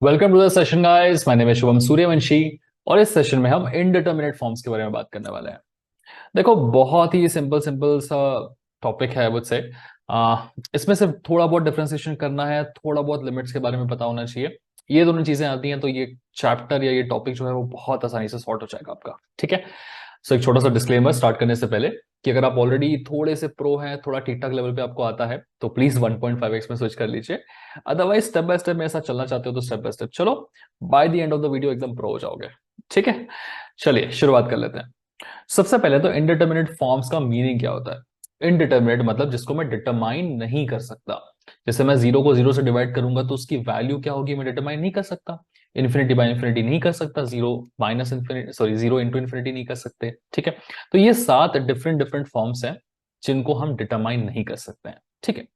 Welcome to the session guys, my name है शुभम सूर्यवंशी। और इस सेशन में हम इनडिटरमिनेट फॉर्म्स के बारे में बात करने वाले हैं। देखो, बहुत ही सिंपल सिंपल सा टॉपिक है, आई वुड से। इसमें सिर्फ थोड़ा बहुत डिफरेंशिएशन करना है, थोड़ा बहुत लिमिट्स के बारे में पता होना चाहिए। ये दोनों चीजें आती हैं तो ये चैप्टर या ये टॉपिक जो है वो बहुत आसानी से सॉर्ट हो जाएगा आपका। ठीक है। सो एक छोटा सा डिस्क्लेमर स्टार्ट करने से पहले कि अगर आप ऑलरेडी थोड़े से प्रो हैं, थोड़ा ठीक ठाक लेवल पे आपको आता है, तो प्लीज 1.5x में स्विच कर लीजिए। अदरवाइज स्टेप बाय स्टेप मेरे साथ चलना चाहते हो तो स्टेप बाय स्टेप चलो। By the end of the video एकदम प्रो हो जाओगे। ठीक है, चलिए शुरुआत कर लेते हैं। सबसे पहले तो इनडिटरमिनेट फॉर्म्स का मीनिंग क्या होता है। इनडिटरमिनेट मतलब जिसको मैं डिटरमाइन नहीं कर सकता। जैसे मैं जीरो को जीरो से डिवाइड करूंगा तो उसकी वैल्यू क्या होगी मैं डिटरमाइन नहीं कर सकता। इन्फिनिटी बाय इन्फिनिटी नहीं कर सकता, zero minus infinity, sorry zero into infinity नहीं कर सकते। ठीक है। तो ये 7 डिफरेंट डिफरेंट फॉर्म्स हैं जिनको हम डिटरमाइन नहीं कर सकते हैं। ठीक है।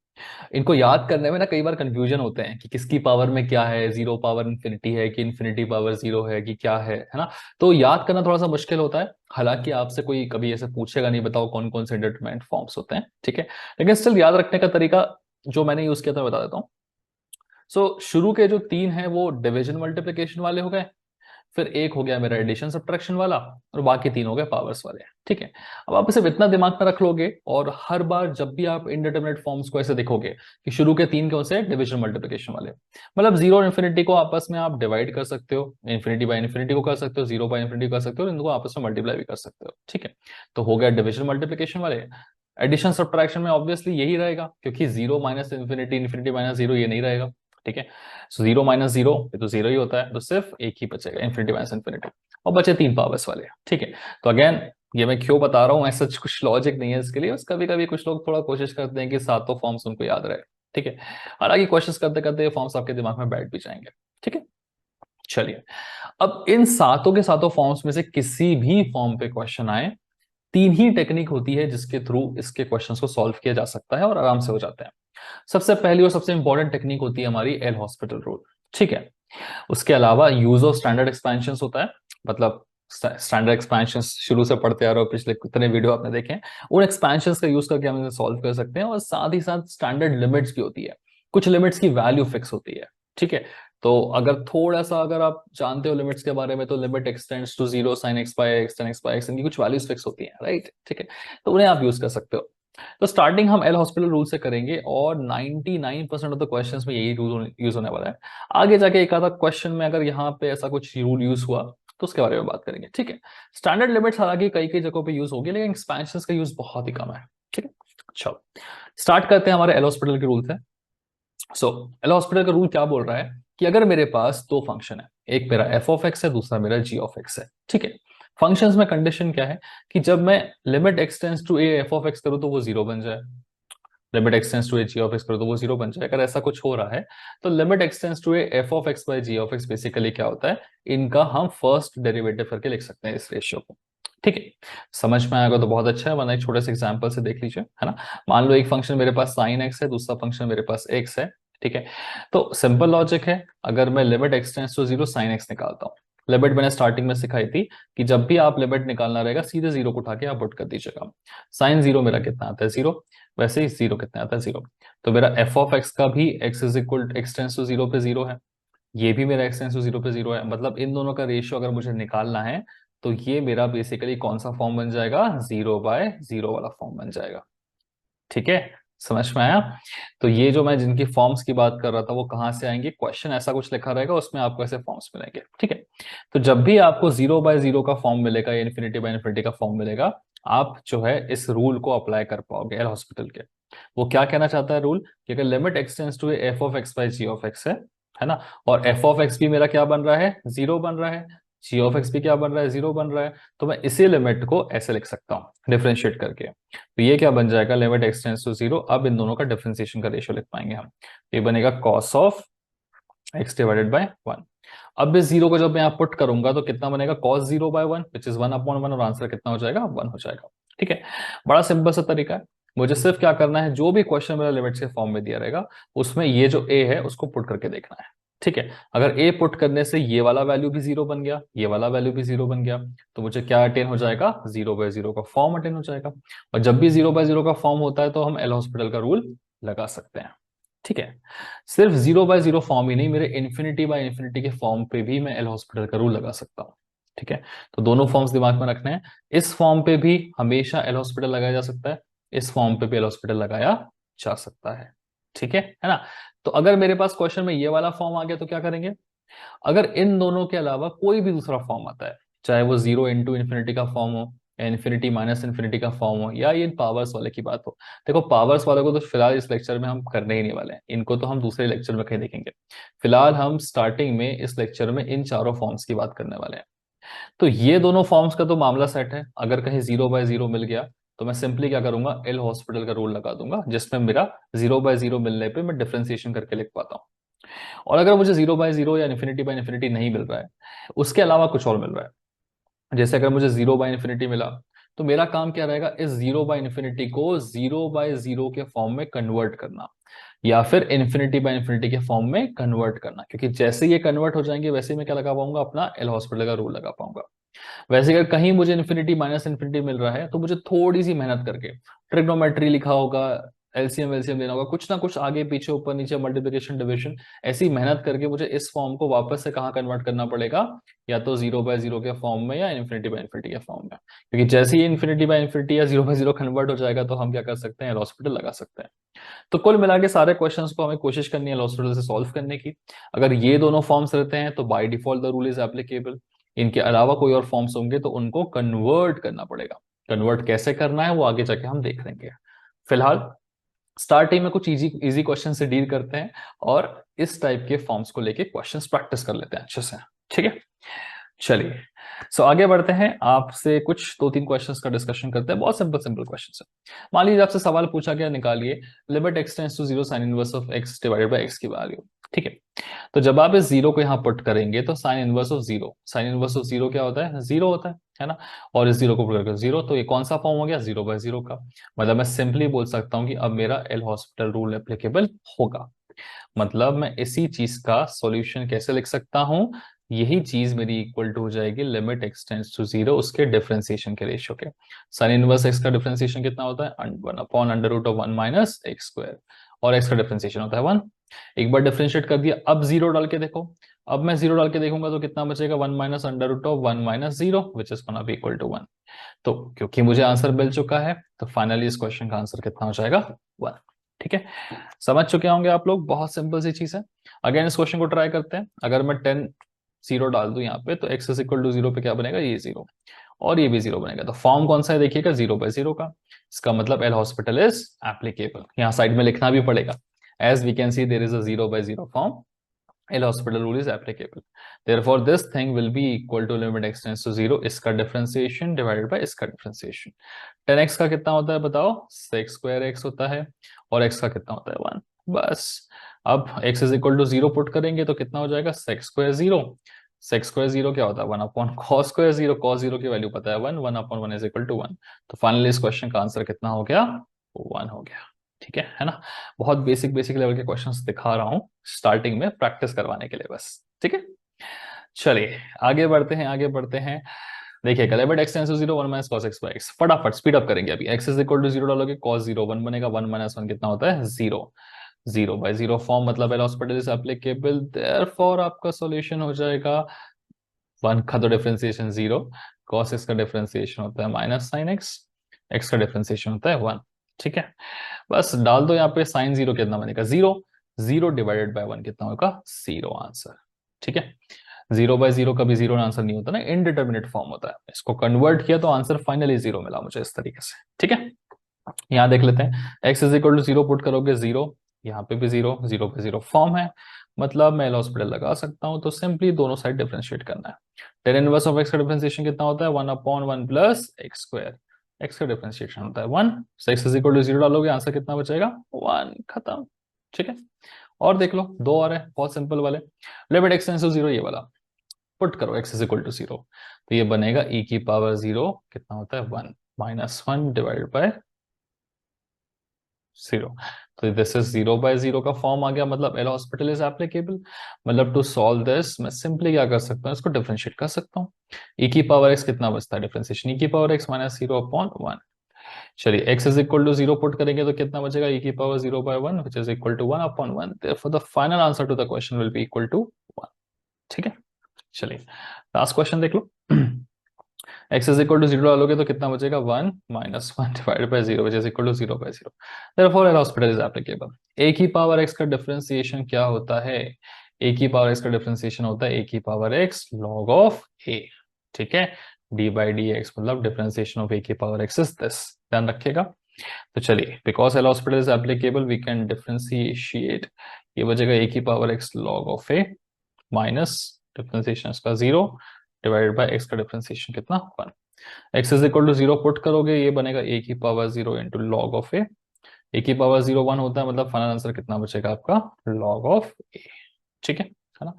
इनको याद करने में ना कई बार कंफ्यूजन होते हैं कि किसकी पावर में क्या है, जीरो पावर इन्फिनिटी है कि इन्फिनिटी पावर जीरो है कि क्या है ना। तो याद करना थोड़ा सा मुश्किल होता है। हालांकि आपसे कोई कभी ऐसे पूछेगा नहीं, बताओ कौन कौन से डिटरमिनेंट फॉर्म्स होते हैं। ठीक है। लेकिन स्टिल याद रखने का तरीका जो मैंने यूज किया था मैं बता देता हूँ। शुरू के जो 3 हैं वो डिविजन मल्टीप्लिकेशन वाले हो गए। फिर एक हो गया मेरा एडिशन सब्ट्रैक्शन वाला, और बाकी 3 हो गए पावर्स वाले। ठीक है। अब आप इसे इतना दिमाग में रख लोगे और हर बार जब भी आप इनडिटरमिनेट फॉर्म्स को ऐसे देखोगे कि शुरू के 3 कौन से डिविजन मल्टीप्लिकेशन वाले, मतलब जीरो और इन्फिनिटी को आपस में आप डिवाइड कर सकते हो, इन्फिनिटी बाय इन्फिनिटी को कर सकते हो, जीरो बाय इन्फिनिटी कर सकते हो, और इनको आपस में मल्टीप्लाई भी कर सकते हो। ठीक है। तो हो गया डिविजन मल्टीप्लिकेशन वाले। एडिशन सब्ट्रैक्शन में ऑब्वियसली यही रहेगा, क्योंकि zero minus infinity, infinity minus zero ये नहीं रहेगा। ठीक है। सो जीरो माइनस जीरो ये तो जीरो ही होता है, तो सिर्फ एक ही बचेगा, इन्फिनिटी माइनस इन्फिनिटी। और बचे 3 पावर्स वाले। ठीक है। तो अगेन ये मैं क्यों बता रहा हूँ, ऐसा कुछ लॉजिक नहीं है इसके लिए, बस कभी कभी कुछ लोग थोड़ा कोशिश करते हैं कि सातों फॉर्म्स उनको याद रहे। ठीक है। हालांकि कोशिश करते करते ये फॉर्म्स आपके दिमाग में बैठ भी जाएंगे। ठीक है। चलिए, अब इन सातों के सातों फॉर्म्स में से किसी भी फॉर्म पे क्वेश्चन आए, 3 ही टेक्निक होती है जिसके थ्रू इसके क्वेश्चंस को सॉल्व किया जा सकता है और आराम से हो जाते हैं। सबसे पहली और सबसे इंपॉर्टेंट टेक्निक होती है हमारी एल हॉस्पिटल रूल। ठीक है। उसके अलावा यूज ऑफ स्टैंडर्ड एक्सपेंशन होता है, मतलब स्टैंडर्ड एक्सपेंशन शुरू से पढ़ते आ रहे हो, पिछले कितने वीडियो आपने देखे हैं, उन एक्सपेंशन का यूज करके हम इसे सॉल्व कर सकते हैं। और साथ ही साथ स्टैंडर्ड लिमिट्स भी होती है, कुछ लिमिट्स की वैल्यू फिक्स होती है। ठीक है। तो अगर थोड़ा सा अगर आप जानते हो लिमिट्स के बारे में, तो limit x tends to zero sine x by x tan x by x, इनकी कुछ वैल्यूज फिक्स होती हैं, राइट। ठीक है। तो उन्हें आप यूज कर सकते हो। तो स्टार्टिंग हम एल हॉस्पिटल रूल से करेंगे और 99% ऑफ द क्वेश्चंस में यही रूल यूज होने वाला है। आगे जाके एक आधा क्वेश्चन में अगर यहाँ पे ऐसा कुछ रूल यूज हुआ तो उसके बारे में बात करेंगे। ठीक है। स्टैंडर्ड लिमिट्स हालांकि कई कई जगहों पे यूज होगी, लेकिन एक्सपेंशन का यूज बहुत ही कम है। ठीक है। चलो स्टार्ट करते हैं हमारे एल हॉस्पिटल के रूल से। एल हॉस्पिटल का रूल क्या बोल रहा है कि अगर मेरे पास 2 फंक्शन है, एक मेरा एफ ऑफ एक्स है, दूसरा मेरा जी ऑफ एक्स है। ठीक है। फंक्शंस में कंडीशन क्या है कि जब मैं limit x tends to a f of x करूं तो वो जीरो बन जाए, limit x tends to a g of x करो तो वो जीरो बन जाए। अगर ऐसा कुछ हो रहा है तो limit x tends to a f of x by g of x basically क्या होता है, इनका हम फर्स्ट डेरिवेटिव करके लिख सकते हैं इस रेशियो को। ठीक है। समझ में आएगा तो बहुत अच्छा है, वरना एक छोटे से एग्जांपल से देख लीजिए, है ना। मान लो एक फंक्शन मेरे पास साइन एक्स है, दूसरा फंक्शन मेरे पास एक्स है। ठीक है। तो सिंपल लॉजिक है, अगर मैं limit x tends to zero sine x निकालता हूँ, लिमिट मैंने स्टार्टिंग में सिखाई थी कि जब भी आप लिमिट निकालना रहेगा सीधे जीरो को उठा के आप पुट कर दीजिएगा। साइन जीरो मेरा कितना आता है, जीरो। वैसे ही जीरो कितना आता है, जीरो। तो मेरा एफ ऑफ एक्स का भी x is equal x tends to zero पे जीरो है, ये भी मेरा एक्सटेंस टू जीरो पे जीरो है। मतलब इन दोनों का रेशियो अगर मुझे निकालना है तो ये मेरा बेसिकली कौन सा फॉर्म बन जाएगा, जीरो बाय जीरो वाला फॉर्म बन जाएगा। ठीक है। समझ में आया। तो ये जो मैं जिनकी फॉर्म्स की बात कर रहा था वो कहाँ से आएंगे, क्वेश्चन ऐसा कुछ लिखा रहेगा उसमें आपको ऐसे फॉर्म्स मिलेंगे। ठीक है। तो जब भी आपको जीरो बाय जीरो का फॉर्म मिलेगा या इन्फिनिटी बाय इन्फिनिटी का फॉर्म मिलेगा, आप जो है इस रूल को अप्लाई कर पाओगे एल हॉस्पिटल के। वो क्या कहना चाहता है रूल, कि अगर limit x tends to f of x by g of x है ना, और एफ ऑफ एक्स भी मेरा क्या बन रहा है, जीरो बन रहा है, जी ऑफ एक्स भी क्या बन रहा है, जीरो बन रहा है, तो मैं इसी लिमिट को ऐसे लिख सकता हूँ डिफरेंशिएट करके। तो ये क्या बन जाएगा, लिमिट एक्सटेंड्स टू जीरो। अब इन दोनों का डिफरेंशिएशन का रेशियो लिख पाएंगे हम। ये बनेगा cos of x divided by one. अब इस जीरो को जब मैं यहाँ पुट करूंगा तो कितना बनेगा, cos zero by one which is one upon one, और आंसर कितना हो जाएगा, वन हो जाएगा। ठीक है। बड़ा सिंपल सा तरीका है। मुझे सिर्फ क्या करना है, जो भी क्वेश्चन मेरा लिमिट्स के फॉर्म में दिया रहेगा उसमें ये जो ए है उसको पुट करके देखना है। ठीक है। अगर ए पुट करने से ये वाला वैल्यू भी जीरो बन गया, ये वाला वैल्यू भी जीरो बन गया, तो मुझे क्या अटेन हो जाएगा, जीरो बाय जीरो का फॉर्म अटेन हो जाएगा। और जब भी जीरो बाय जीरो का फॉर्म होता है तो हम एल हॉस्पिटल का रूल लगा सकते हैं। ठीक है। सिर्फ 0/0 फॉर्म ही नहीं, मेरे इन्फिनिटी बाय इन्फिनिटी के फॉर्म पे भी मैं एल हॉस्पिटल का रूल लगा सकता हूँ। ठीक है, तो दोनों फॉर्म्स दिमाग में रखने हैं। इस फॉर्म पे भी हमेशा एल हॉस्पिटल लगाया जा सकता है, इस फॉर्म पे भी एल हॉस्पिटल लगाया जा सकता है। ठीक है ना। तो अगर मेरे पास क्वेश्चन में ये वाला फॉर्म आ गया तो क्या करेंगे? अगर इन दोनों के अलावा कोई भी दूसरा फॉर्म आता है, चाहे वो 0 × इन्फिनिटी का फॉर्म हो, या इन्फिनिटी माइनस इन्फिनिटी का फॉर्म हो, या ये इन पावर्स वाले की बात हो। देखो, पावर्स वाले को तो फिलहाल इस लेक्चर में हम करने ही नहीं वाले हैं, इनको तो हम दूसरे लेक्चर में कहीं देखेंगे। फिलहाल हम स्टार्टिंग में इस लेक्चर में इन चारों फॉर्म्स की बात करने वाले हैं। तो ये दोनों फॉर्म्स का तो मामला सेट है। अगर कहीं 0/0 मिल गया तो मैं सिंपली क्या करूंगा, एल हॉस्पिटल का रूल लगा दूंगा, जिसमें मेरा 0/0 मिलने पे मैं डिफरेंशिएशन करके लिख पाता हूँ। और अगर मुझे 0/0 या इन्फिनिटी बाय इन्फिनिटी नहीं मिल रहा है, उसके अलावा कुछ और मिल रहा है, जैसे अगर मुझे 0/इन्फिनिटी मिला, तो मेरा काम क्या रहेगा, इस 0/इन्फिनिटी को 0/0 के फॉर्म में कन्वर्ट करना, या फिर इन्फिनिटी बाय इन्फिनिटी के फॉर्म में कन्वर्ट करना। क्योंकि जैसे ये कन्वर्ट हो जाएंगे वैसे ही मैं क्या लगा पाऊंगा, अपना एल हॉस्पिटल का रूल लगा पाऊंगा। वैसे अगर कहीं मुझे इन्फिनिटी माइनस इन्फिनिटी मिल रहा है, तो मुझे थोड़ी सी मेहनत करके ट्रिग्नोमेट्री लिखा होगा, एलसीएम एलसीएम देना होगा, कुछ ना कुछ आगे पीछे ऊपर नीचे मल्टीप्लिकेशन डिविजन, ऐसी मेहनत करके मुझे इस फॉर्म को वापस से कहाँ कन्वर्ट करना पड़ेगा, या तो 0/0 के फॉर्म में या इन्फिनिटी बाय इन्फिनिटी के फॉर्म में। क्योंकि जैसे ही इन्फिनिटी बाय इन्फिनिटी या 0/0 कन्वर्ट हो जाएगा तो हम क्या कर सकते हैं, एल हॉस्पिटल लगा सकते हैं। तो कुल मिला के सारे क्वेश्चंस को हमें कोशिश करनी है एल हॉस्पिटल से सॉल्व करने की। अगर ये दोनों फॉर्म्स रहते हैं तो by default the rule is applicable. इनके अलावा कोई और फॉर्म्स होंगे तो उनको कन्वर्ट करना पड़ेगा। कन्वर्ट कैसे करना है वो आगे जाके हम देख लेंगे। फिलहाल स्टार्टिंग में कुछ इजी इजी क्वेश्चन से डील करते हैं, और इस टाइप के फॉर्म्स को लेके क्वेश्चंस प्रैक्टिस कर लेते हैं अच्छे से। ठीक है, चलिए। आगे बढ़ते हैं, आपसे कुछ 2-3 क्वेश्चंस का डिस्कशन करते हैं। बहुत सिंपल सिंपल क्वेश्चंस है। मान लीजिए आपसे सवाल पूछा गया, निकालिए limit x tends to 0 sine inverse of x divided by x की वैल्यू। ठीक है, तो जब आप इस जीरो को यहाँ पुट करेंगे तो sign inverse of zero, sign inverse of zero क्या होता है, जीरो होता है ना। और इस जीरो को पुट करके जीरो, तो ये कौन सा फॉर्म हो गया, 0/0 का। मतलब मैं सिंपली बोल सकता हूँ कि अब मेरा एल हॉस्पिटल रूल एप्लीकेबल होगा। मतलब मैं इसी चीज का सॉल्यूशन कैसे लिख सकता हूं, यही चीज मेरी इक्वल टू हो जाएगी लिमिट x टेंड्स टू 0 उसके डिफरेंशिएशन के रेशियो के। साइन इनवर्स x का डिफरेंशिएशन कितना होता है, 1/√1 माइनस एक्स स्क्वायर, और x का डिफरेंशिएशन होता है 1। एक बार डिफरेंशिएट कर दिया, अब जीरो डाल के देखो। अब मैं जीरो डाल के देखूंगा तो कितना बचेगा, 1 - √1 minus 0 which is gonna be equal to 1। तो क्योंकि मुझे आंसर मिल चुका है, तो फाइनली इस क्वेश्चन का आंसर कितना हो जाएगा, 1। ठीक है, समझ चुके होंगे आप लोग, बहुत सिंपल सी चीज है। अगेन इस क्वेश्चन को ट्राई करते हैं। अगर मैं 10 0 डाल दूं यहाँ पे, तो x इज इक्वल टू 0 पे क्या बनेगा, ये 0, और ये भी 0 बनेगा। तो फॉर्म कौन सा है देखिएगा, 0/0 का। इसका मतलब एल हॉस्पिटल इज एप्लीकेबल। यहाँ साइड में लिखना भी पड़ेगा, as we can see there is a 0/0 form, L'Hospital rule is applicable. therefore this thing will be equal to limit x tends to 0 इसका डिफरेंशिएशन डिवाइडेड बाय इसका differentiation. 10x का कितना होता है बताओ, sec स्क्वायर x होता है, और x का कितना होता है 1। बस अब x is equal to 0 put करेंगे तो कितना हो जाएगा, sec स्क्वायर 0। sec स्क्वायर 0 क्या होता है, 1/cos स्क्वायर 0, cos 0 की वैल्यू पता है 1, 1/1 इज इक्वल टू 1। तो फाइनली इस क्वेश्चन का आंसर कितना हो गया, 1 हो गया। ठीक है ना। बहुत बेसिक बेसिक लेवल के क्वेश्चंस दिखा रहा हूं स्टार्टिंग में प्रैक्टिस करवाने के लिए बस। ठीक है, चलिए आगे बढ़ते हैं, आगे बढ़ते हैं। देखिए limit x tends to 0 1 minus cos x by x, फटाफट स्पीड अप करेंगे। अभी x इज इक्वल टू 0 डालोगे, cos 0 1 बनेगा, 1 - 1 कितना होता है, 0। 0/0 फॉर्म मतलब L'Hospital is applicable, therefore आपका सॉल्यूशन हो जाएगा 1 का तो डिफरेंशिएशन 0, cos x का डिफरेंशिएशन होता है माइनस साइन x, x का डिफरेंशिएशन होता है 1। ठीक है, बस डाल दो यहाँ पे, साइन 0 कितना बनेगा, 0, 0 डिवाइडेड बाय 1 कितना होगा, 0 आंसर। ठीक है, 0/0 कभी 0 आंसर नहीं होता ना, इनडिटर्मिनेट फॉर्म होता है। इसको कन्वर्ट किया तो आंसर फाइनली 0 मिला मुझे इस तरीके से। ठीक है, यहाँ देख लेते हैं, x is equal to 0 put करोगे 0, यहाँ पे भी 0, 0/0 फॉर्म है, मतलब मैं एल हॉस्पिटल लगा सकता हूँ। तो सिंपली दोनों साइड डिफरेंशिएट करना है। टेन इनवर्स ऑफ x का डिफरेंशिएशन कितना होता है, 1/1 प्लस एक्स स्क्वायर, x का डिफरेंशिएशन होता है 1। x इज इक्वल टू 0 डालोगे, आंसर कितना बचेगा, 1, खत्म। ठीक है, और देख लो, दो और है बहुत सिंपल वाले। लिमिट x टेंड्स टू 0, ये वाला पुट करो, x इज इक्वल टू 0, तो ये बनेगा e की पावर 0 कितना होता है, 1 - 1 डिवाइडेड बाय 0। तो दिस इज 0/0 का फॉर्म आ गया, मतलब एल हॉस्पिटल इज एप्लीकेबल। मतलब टू सॉल्व दिस मैं सिंपली क्या कर सकता हूँ, इसको डिफरेंशिएट कर सकता हूँ। e की पावर x कितना बचता है डिफरेंशिएशन, e की पावर x - 0/1। चलिए x is equal to 0 put करेंगे तो कितना बचेगा, e की power 0/1 which is equal to 1/1, therefore the final answer to the question will be equal to 1। ठीक है, चलिए लास्ट क्वेश्चन देख लो। x इज इक्वल टू 0 डालोगे तो कितना बचेगा, 1 minus 1 divided by 0 which is equal to 0/0, therefore L hospital is applicable. a की पावर x का डिफरेंशिएशन क्या होता है, a की पावर x का डिफरेंशिएशन होता है a की power x log of a। ठीक है, d बाई डी एक्स मतलब डिफरेंशिएशन ऑफ a की पावर x इज दिस, ध्यान रखिएगा। तो चलिए, because L'Hospital is applicable we can differentiate, ये बचेगा a की power x log of a minus differentiation इसका 0 डिवाइडेड बाय x का डिफरेंशिएशन कितना, 1। x is equal to 0 put करोगे, ये बनेगा a की power 0 into log of a की पावर 0 1 होता है, मतलब फाइनल आंसर कितना बचेगा आपका, लॉग ऑफ a। ठीक है ना।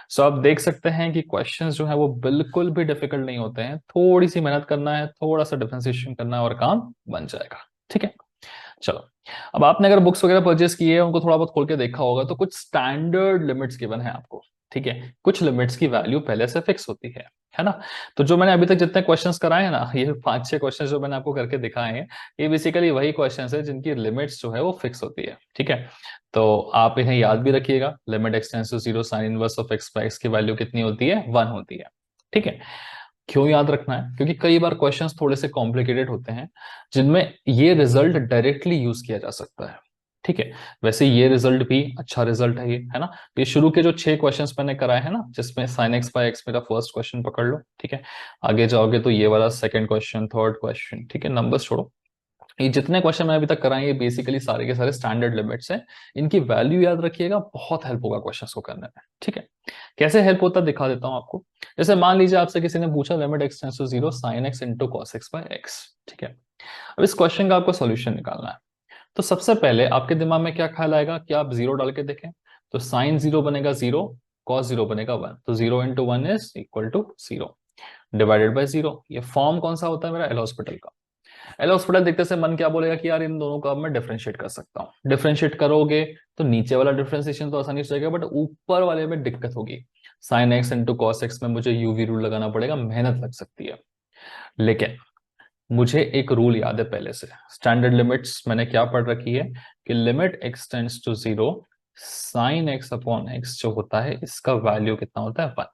सो आप देख सकते हैं कि क्वेश्चंस जो है वो बिल्कुल भी डिफिकल्ट नहीं होते हैं, थोड़ी सी मेहनत करना है, थोड़ा सा डिफरेंशिएशन करना है और काम बन जाएगा। ठीक है, चलो अब आपने अगर बुक्स वगैरह परचेस किए हैं, उनको थोड़ा बहुत खोल के देखा होगा, तो कुछ स्टैंडर्ड लिमिट्स गिवन है आपको। ठीक है, कुछ लिमिट्स की वैल्यू पहले से फिक्स होती है ना। तो जो मैंने अभी तक जितने क्वेश्चंस कराए हैं ना, ये 5-6 क्वेश्चंस जो मैंने आपको करके दिखाए हैं, ये बेसिकली वही क्वेश्चंस है जिनकी लिमिट्स जो है वो फिक्स होती है। ठीक है, तो आप इन्हें याद भी रखिएगा, limit x tends to 0 sine inverse of x by x की वैल्यू कितनी होती है, 1 होती है। ठीक है, क्यों याद रखना है, क्योंकि कई बार क्वेश्चंस थोड़े से कॉम्प्लिकेटेड होते हैं जिनमें ये रिजल्ट डायरेक्टली यूज किया जा सकता है। ठीक है, वैसे ये रिजल्ट भी अच्छा रिजल्ट है, ये है ना। ये शुरू के जो 6 क्वेश्चंस मैंने कराए हैं ना, जिसमें sin x बाय x मेरा फर्स्ट क्वेश्चन पकड़ लो। ठीक है, आगे जाओगे तो ये वाला सेकंड क्वेश्चन, थर्ड क्वेश्चन। ठीक है, नंबर्स छोड़ो, ये जितने क्वेश्चन मैंने अभी तक कराए ये बेसिकली सारे के सारे स्टैंडर्ड लिमिट्स हैं। इनकी वैल्यू याद रखिएगा, बहुत हेल्प होगा क्वेश्चंस को करने में। ठीक है, कैसे हेल्प होता है दिखा देता हूं आपको। जैसे मान लीजिए आपसे किसी ने पूछा limit x tends to 0 sin x into cos x by x. ठीक है, अब इस क्वेश्चन का आपको सॉल्यूशन निकालना है। तो सबसे पहले आपके दिमाग में क्या ख्याल आएगा कि आप 0 डाल के देखें, तो साइन 0 बनेगा 0, कॉस 0 बनेगा 1, तो 0 into 1 is equal to 0 divided by 0। ये फॉर्म कौन सा होता है मेरा, एल हॉस्पिटल का। एल हॉस्पिटल देखते से मन क्या बोलेगा कि यार इन दोनों का अब मैं डिफरेंशिएट कर सकता हूँ। डिफरेंशिएट करोगे तो नीचे वाला डिफरेंशिएशन तो आसानी से हो जाएगा, बट ऊपर वाले में दिक्कत होगी। Sine x into cos x में मुझे यूवी रूल लगाना पड़ेगा, मेहनत लग सकती है। लेकिन मुझे एक रूल याद है पहले से, स्टैंडर्ड लिमिट्स मैंने क्या पढ़ रखी है कि limit x tends to 0 sine x upon x जो होता है इसका वैल्यू कितना होता है, 1।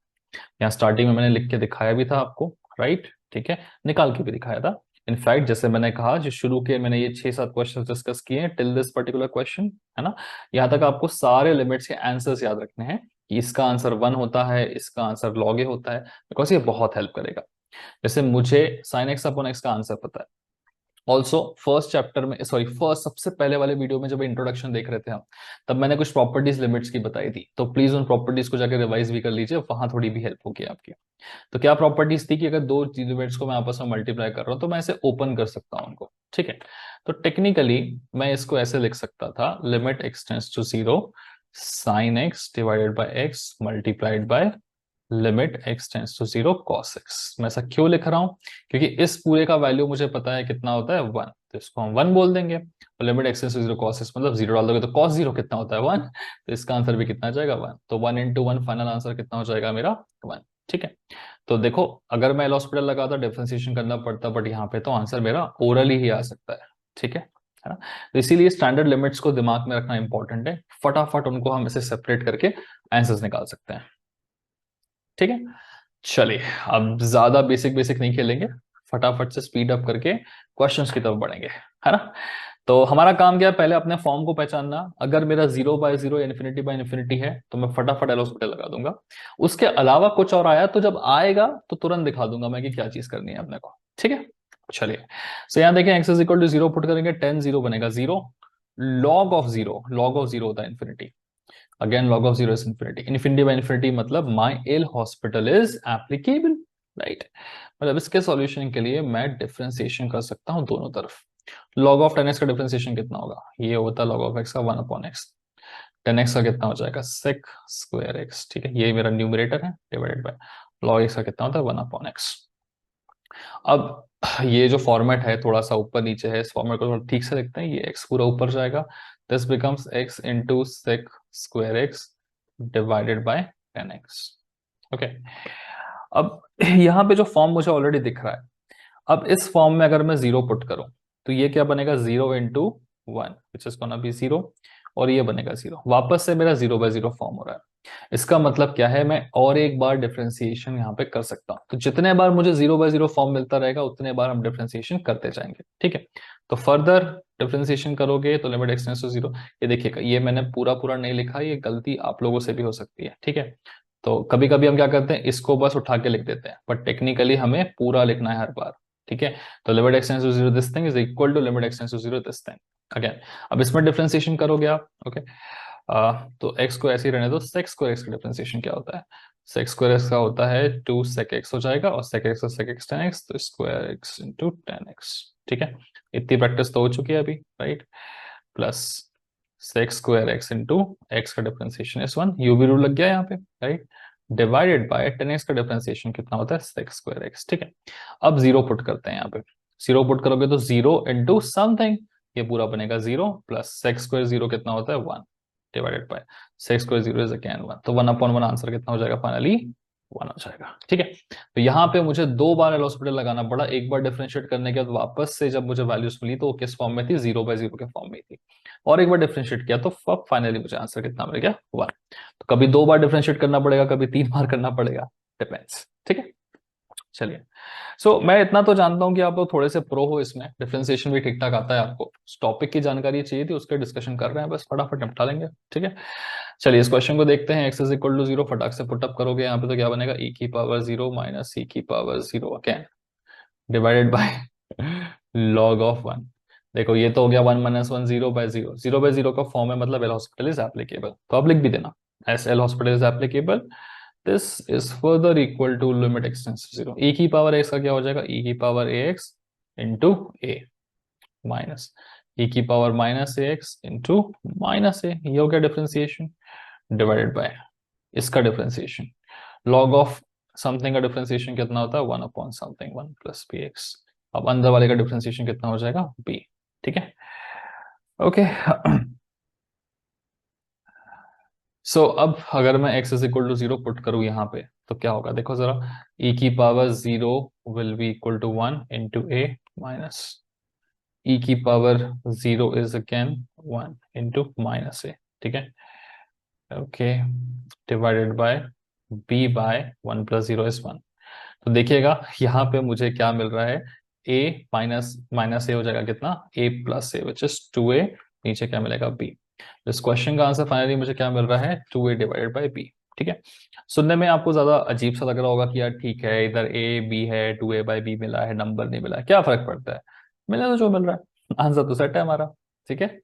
यहाँ स्टार्टिंग में मैंने लिख के दिखाया भी था आपको, राइट। ठीक है, निकाल के भी दिखाया था। इनफैक्ट जैसे मैंने कहा, जो शुरू के मैंने ये 6-7 क्वेश्चन डिस्कस किए हैं टिल दिस पर्टिकुलर क्वेश्चन, है ना, यहाँ तक आपको सारे लिमिट्स के आंसर्स याद रखने हैं कि इसका आंसर 1 होता है, इसका आंसर लॉग ए होता है, बिकॉज ये बहुत हेल्प करेगा। जैसे मुझे साइन एक्स अपॉन एक्स का आंसर पता है। ऑल्सो फर्स्ट चैप्टर में, सॉरी फर्स्ट सबसे पहले वाले वीडियो में जब इंट्रोडक्शन देख रहे थे हम, तब मैंने कुछ प्रॉपर्टीज लिमिट्स की बताई थी, तो प्लीज उन प्रॉपर्टीज को जाकर रिवाइज भी कर लीजिए, वहां थोड़ी भी हेल्प होगी आपकी। तो क्या प्रॉपर्टीज थी कि अगर दो लिमिट्स को मैं आपस में मल्टीप्लाई कर रहा हूं तो मैं इसे ओपन कर सकता हूं उनको। ठीक है, तो टेक्निकली मैं इसको ऐसे लिख सकता था, limit x tends to 0 sine x divided by x multiplied by limit x tends to 0 cos x. मैं ऐसा क्यों लिख रहा हूं, क्योंकि इस पूरे का वैल्यू मुझे पता है कितना होता है, 1, तो इसको हम 1 बोल देंगे। और limit x tends to 0 cos x मतलब 0 डाल दोगे तो कॉस 0 कितना होता है, 1, तो इसका आंसर भी कितना आ जाएगा, 1। तो 1 इंटू 1 फाइनल आंसर कितना हो जाएगा मेरा, 1। ठीक है, तो देखो अगर मैं एल हॉस्पिटल लगाता डिफरेंशिएशन करना पड़ता, बट यहाँ पे तो आंसर मेरा ओरली ही आ सकता है। ठीक है ना। तो इसीलिए स्टैंडर्ड लिमिट्स को दिमाग में रखना इंपॉर्टेंट है, फटाफट उनको हम इसे सेपरेट करके आंसर्स निकाल सकते हैं। ठीक है, चलिए अब ज्यादा बेसिक बेसिक नहीं खेलेंगे, फटाफट से स्पीड अप करके क्वेश्चंस की तरफ बढ़ेंगे, है ना। तो हमारा काम क्या है, पहले अपने फॉर्म को पहचानना। अगर मेरा 0/0 इन्फिनिटी बाय इन्फिनिटी है तो मैं फटाफट एल हॉस्पिटल लगा दूंगा। उसके अलावा कुछ और आया तो जब आएगा तो तुरंत दिखा दूंगा मैं कि क्या चीज करनी है अपने को। ठीक है, चलिए सो यहाँ देखें x is equal to 0 put करेंगे, 10 0 बनेगा 0, लॉग ऑफ 0, लॉग ऑफ 0 होता है infinity, again log of 0 is infinity, infinity by infinity मतलब my L hospital is applicable, right. मतलब इसके सॉल्यूशन के लिए मैं डिफरेंशिएशन कर सकता हूं दोनों तरफ। log of 10x का डिफरेंशिएशन कितना होगा, ये होता है log of x का 1 अपॉन एक्स। 10x का कितना हो जाएगा, sec स्क्वायर x। ठीक है, ये मेरा न्यूमरेटर है, डिवाइडेड बाय log x का कितना होता है, 1 अपॉन एक्स। अब ये जो फॉर्मेट है थोड़ा सा ऊपर नीचे है, इस फॉर्मेट को थोड़ा ठीक से लिखते हैं, ये x पूरा ऊपर जाएगा, this becomes x into sec square x divided by 10x। Okay, अब यहाँ पे जो फॉर्म मुझे ऑलरेडी दिख रहा है, अब इस फॉर्म में अगर मैं 0 पुट करूं तो ये क्या बनेगा 0 into 1 which is gonna B 0, और ये बनेगा 0। वापस से मेरा 0/0 फॉर्म हो रहा है। इसका मतलब क्या है, मैं और एक बार डिफरेंशिएशन यहाँ पे कर सकता हूँ। तो जितने बार मुझे 0/0 फॉर्म मिलता रहेगा उतने बार हम डिफरेंशिएशन करते जाएंगे, ठीक है। तो फर्दर डिफरेंशिएशन करोगे तो लिमिट एक्सटेंड्स टू 0। ये देखिएगा, ये मैंने पूरा पूरा नहीं लिखा, ये गलती आप लोगों से भी हो सकती है, ठीक है। तो कभी कभी हम क्या करते हैं, इसको बस उठा के लिख देते हैं, बट टेक्निकली हमें पूरा लिखना है हर बार, ठीक है। तो limit x tends to 0 this thing is equal to limit x tends to 0 this thing again. अब इसमें डिफरेंशिएशन करोगे आप, ओके। तो x को ऐसे ही रहने दो। sec स्क्वायर x का डिफरेंशिएशन क्या होता है, sec स्क्वायर x का होता है 2 sec x हो जाएगा, और sec x और sec x tan x, तो square x into tan x, ठीक है। इतनी प्रैक्टिस तो हो चुकी है अभी, right. Plus sec square x into x का डिफरेंशिएशन इज 1, यू भी रूल लग गया यहाँ पे, right. Divided by tan x का डिफरेंशिएशन कितना होता है, sec स्क्वायर x, ठीक है। अब जीरो पुट करते हैं यहाँ पे। जीरो पुट करोगे तो 0 इंटू समथिंग, ये पूरा बनेगा 0, प्लस sec स्क्वायर 0 कितना होता है 1, divided bye sec square 0 is again 1, तो 1/1 आंसर कितना हो जाएगा फाइनली 1 हो जाएगा, ठीक है। तो यहाँ पे मुझे दो बार एल हॉस्पिटल लगाना पड़ा। एक बार डिफरेंशिएट करने के बाद वापस से जब मुझे वैल्यूज मिली तो वो किस फॉर्म में थी, 0/0 के फॉर्म में थी, और एक बार डिफरेंशिएट किया तो अब फाइनली मुझे आंसर कितना मिल गया 1। तो कभी दो बार डिफरेंशिएट करना पड़ेगा, कभी 3 बार करना पड़ेगा, डिपेंड्स, ठीक है। चलिए, मैं इतना तो जानता हूं कि आप लोग थोड़े से प्रो हो इसमें, डिफरेंशिएशन भी ठीक ठाक आता है आपको। टॉपिक की जानकारी चाहिए थी, उसके डिस्कशन कर रहे हैं, बस फटाफट निपटा लेंगे, ठीक है। चलिए इस क्वेश्चन को देखते हैं। x इज इक्वल टू 0 फटाक से पुटअप करोगे यहाँ पे तो क्या बनेगा, e की पावर 0 माइनस e की power 0 again divided by log of 1। देखो ये तो हो गया 1 माइनस 1, 0/0। 0/0 का फॉर्म है, मतलब एल हॉस्पिटल इज एप्लीकेबल, तो आप लिख भी देना as L'Hospital is applicable, this is further equal to limit x tends to 0। e की पावर x का क्या हो जाएगा, e की power ax into a minus e की power minus ax into minus a, ये हो गया डिफरेंशिएशन, डिवाइडेड बाय इसका डिफरेंशिएशन log ऑफ समथिंग का डिफरेंशिएशन कितना होता है 1/समथिंग 1 प्लस बी एक्स। अब अंदर वाले का डिफरेंशिएशन कितना हो जाएगा b, ठीक है, ओके। सो अब अगर मैं x is equal to 0 put करूं यहाँ पे तो क्या होगा, देखो जरा, e की power 0 will be equal to 1 into a minus e की power 0 is again 1 into minus a, ठीक है, okay, divided by b by 1 plus 0 is 1। तो देखिएगा यहाँ पे मुझे क्या मिल रहा है, a माइनस माइनस ए हो जाएगा कितना, a plus A which is 2a, नीचे क्या मिलेगा b। इस क्वेश्चन का आंसर फाइनली मुझे क्या मिल रहा है, 2a डिवाइडेड बाई b, ठीक है। सुनने में आपको ज्यादा अजीब सा लग रहा होगा कि यार ठीक है, इधर a b है, 2a बाई b मिला है, नंबर नहीं मिला है, क्या फर्क पड़ता है, मिला तो जो मिल रहा है, आंसर तो सेट है हमारा, ठीक है।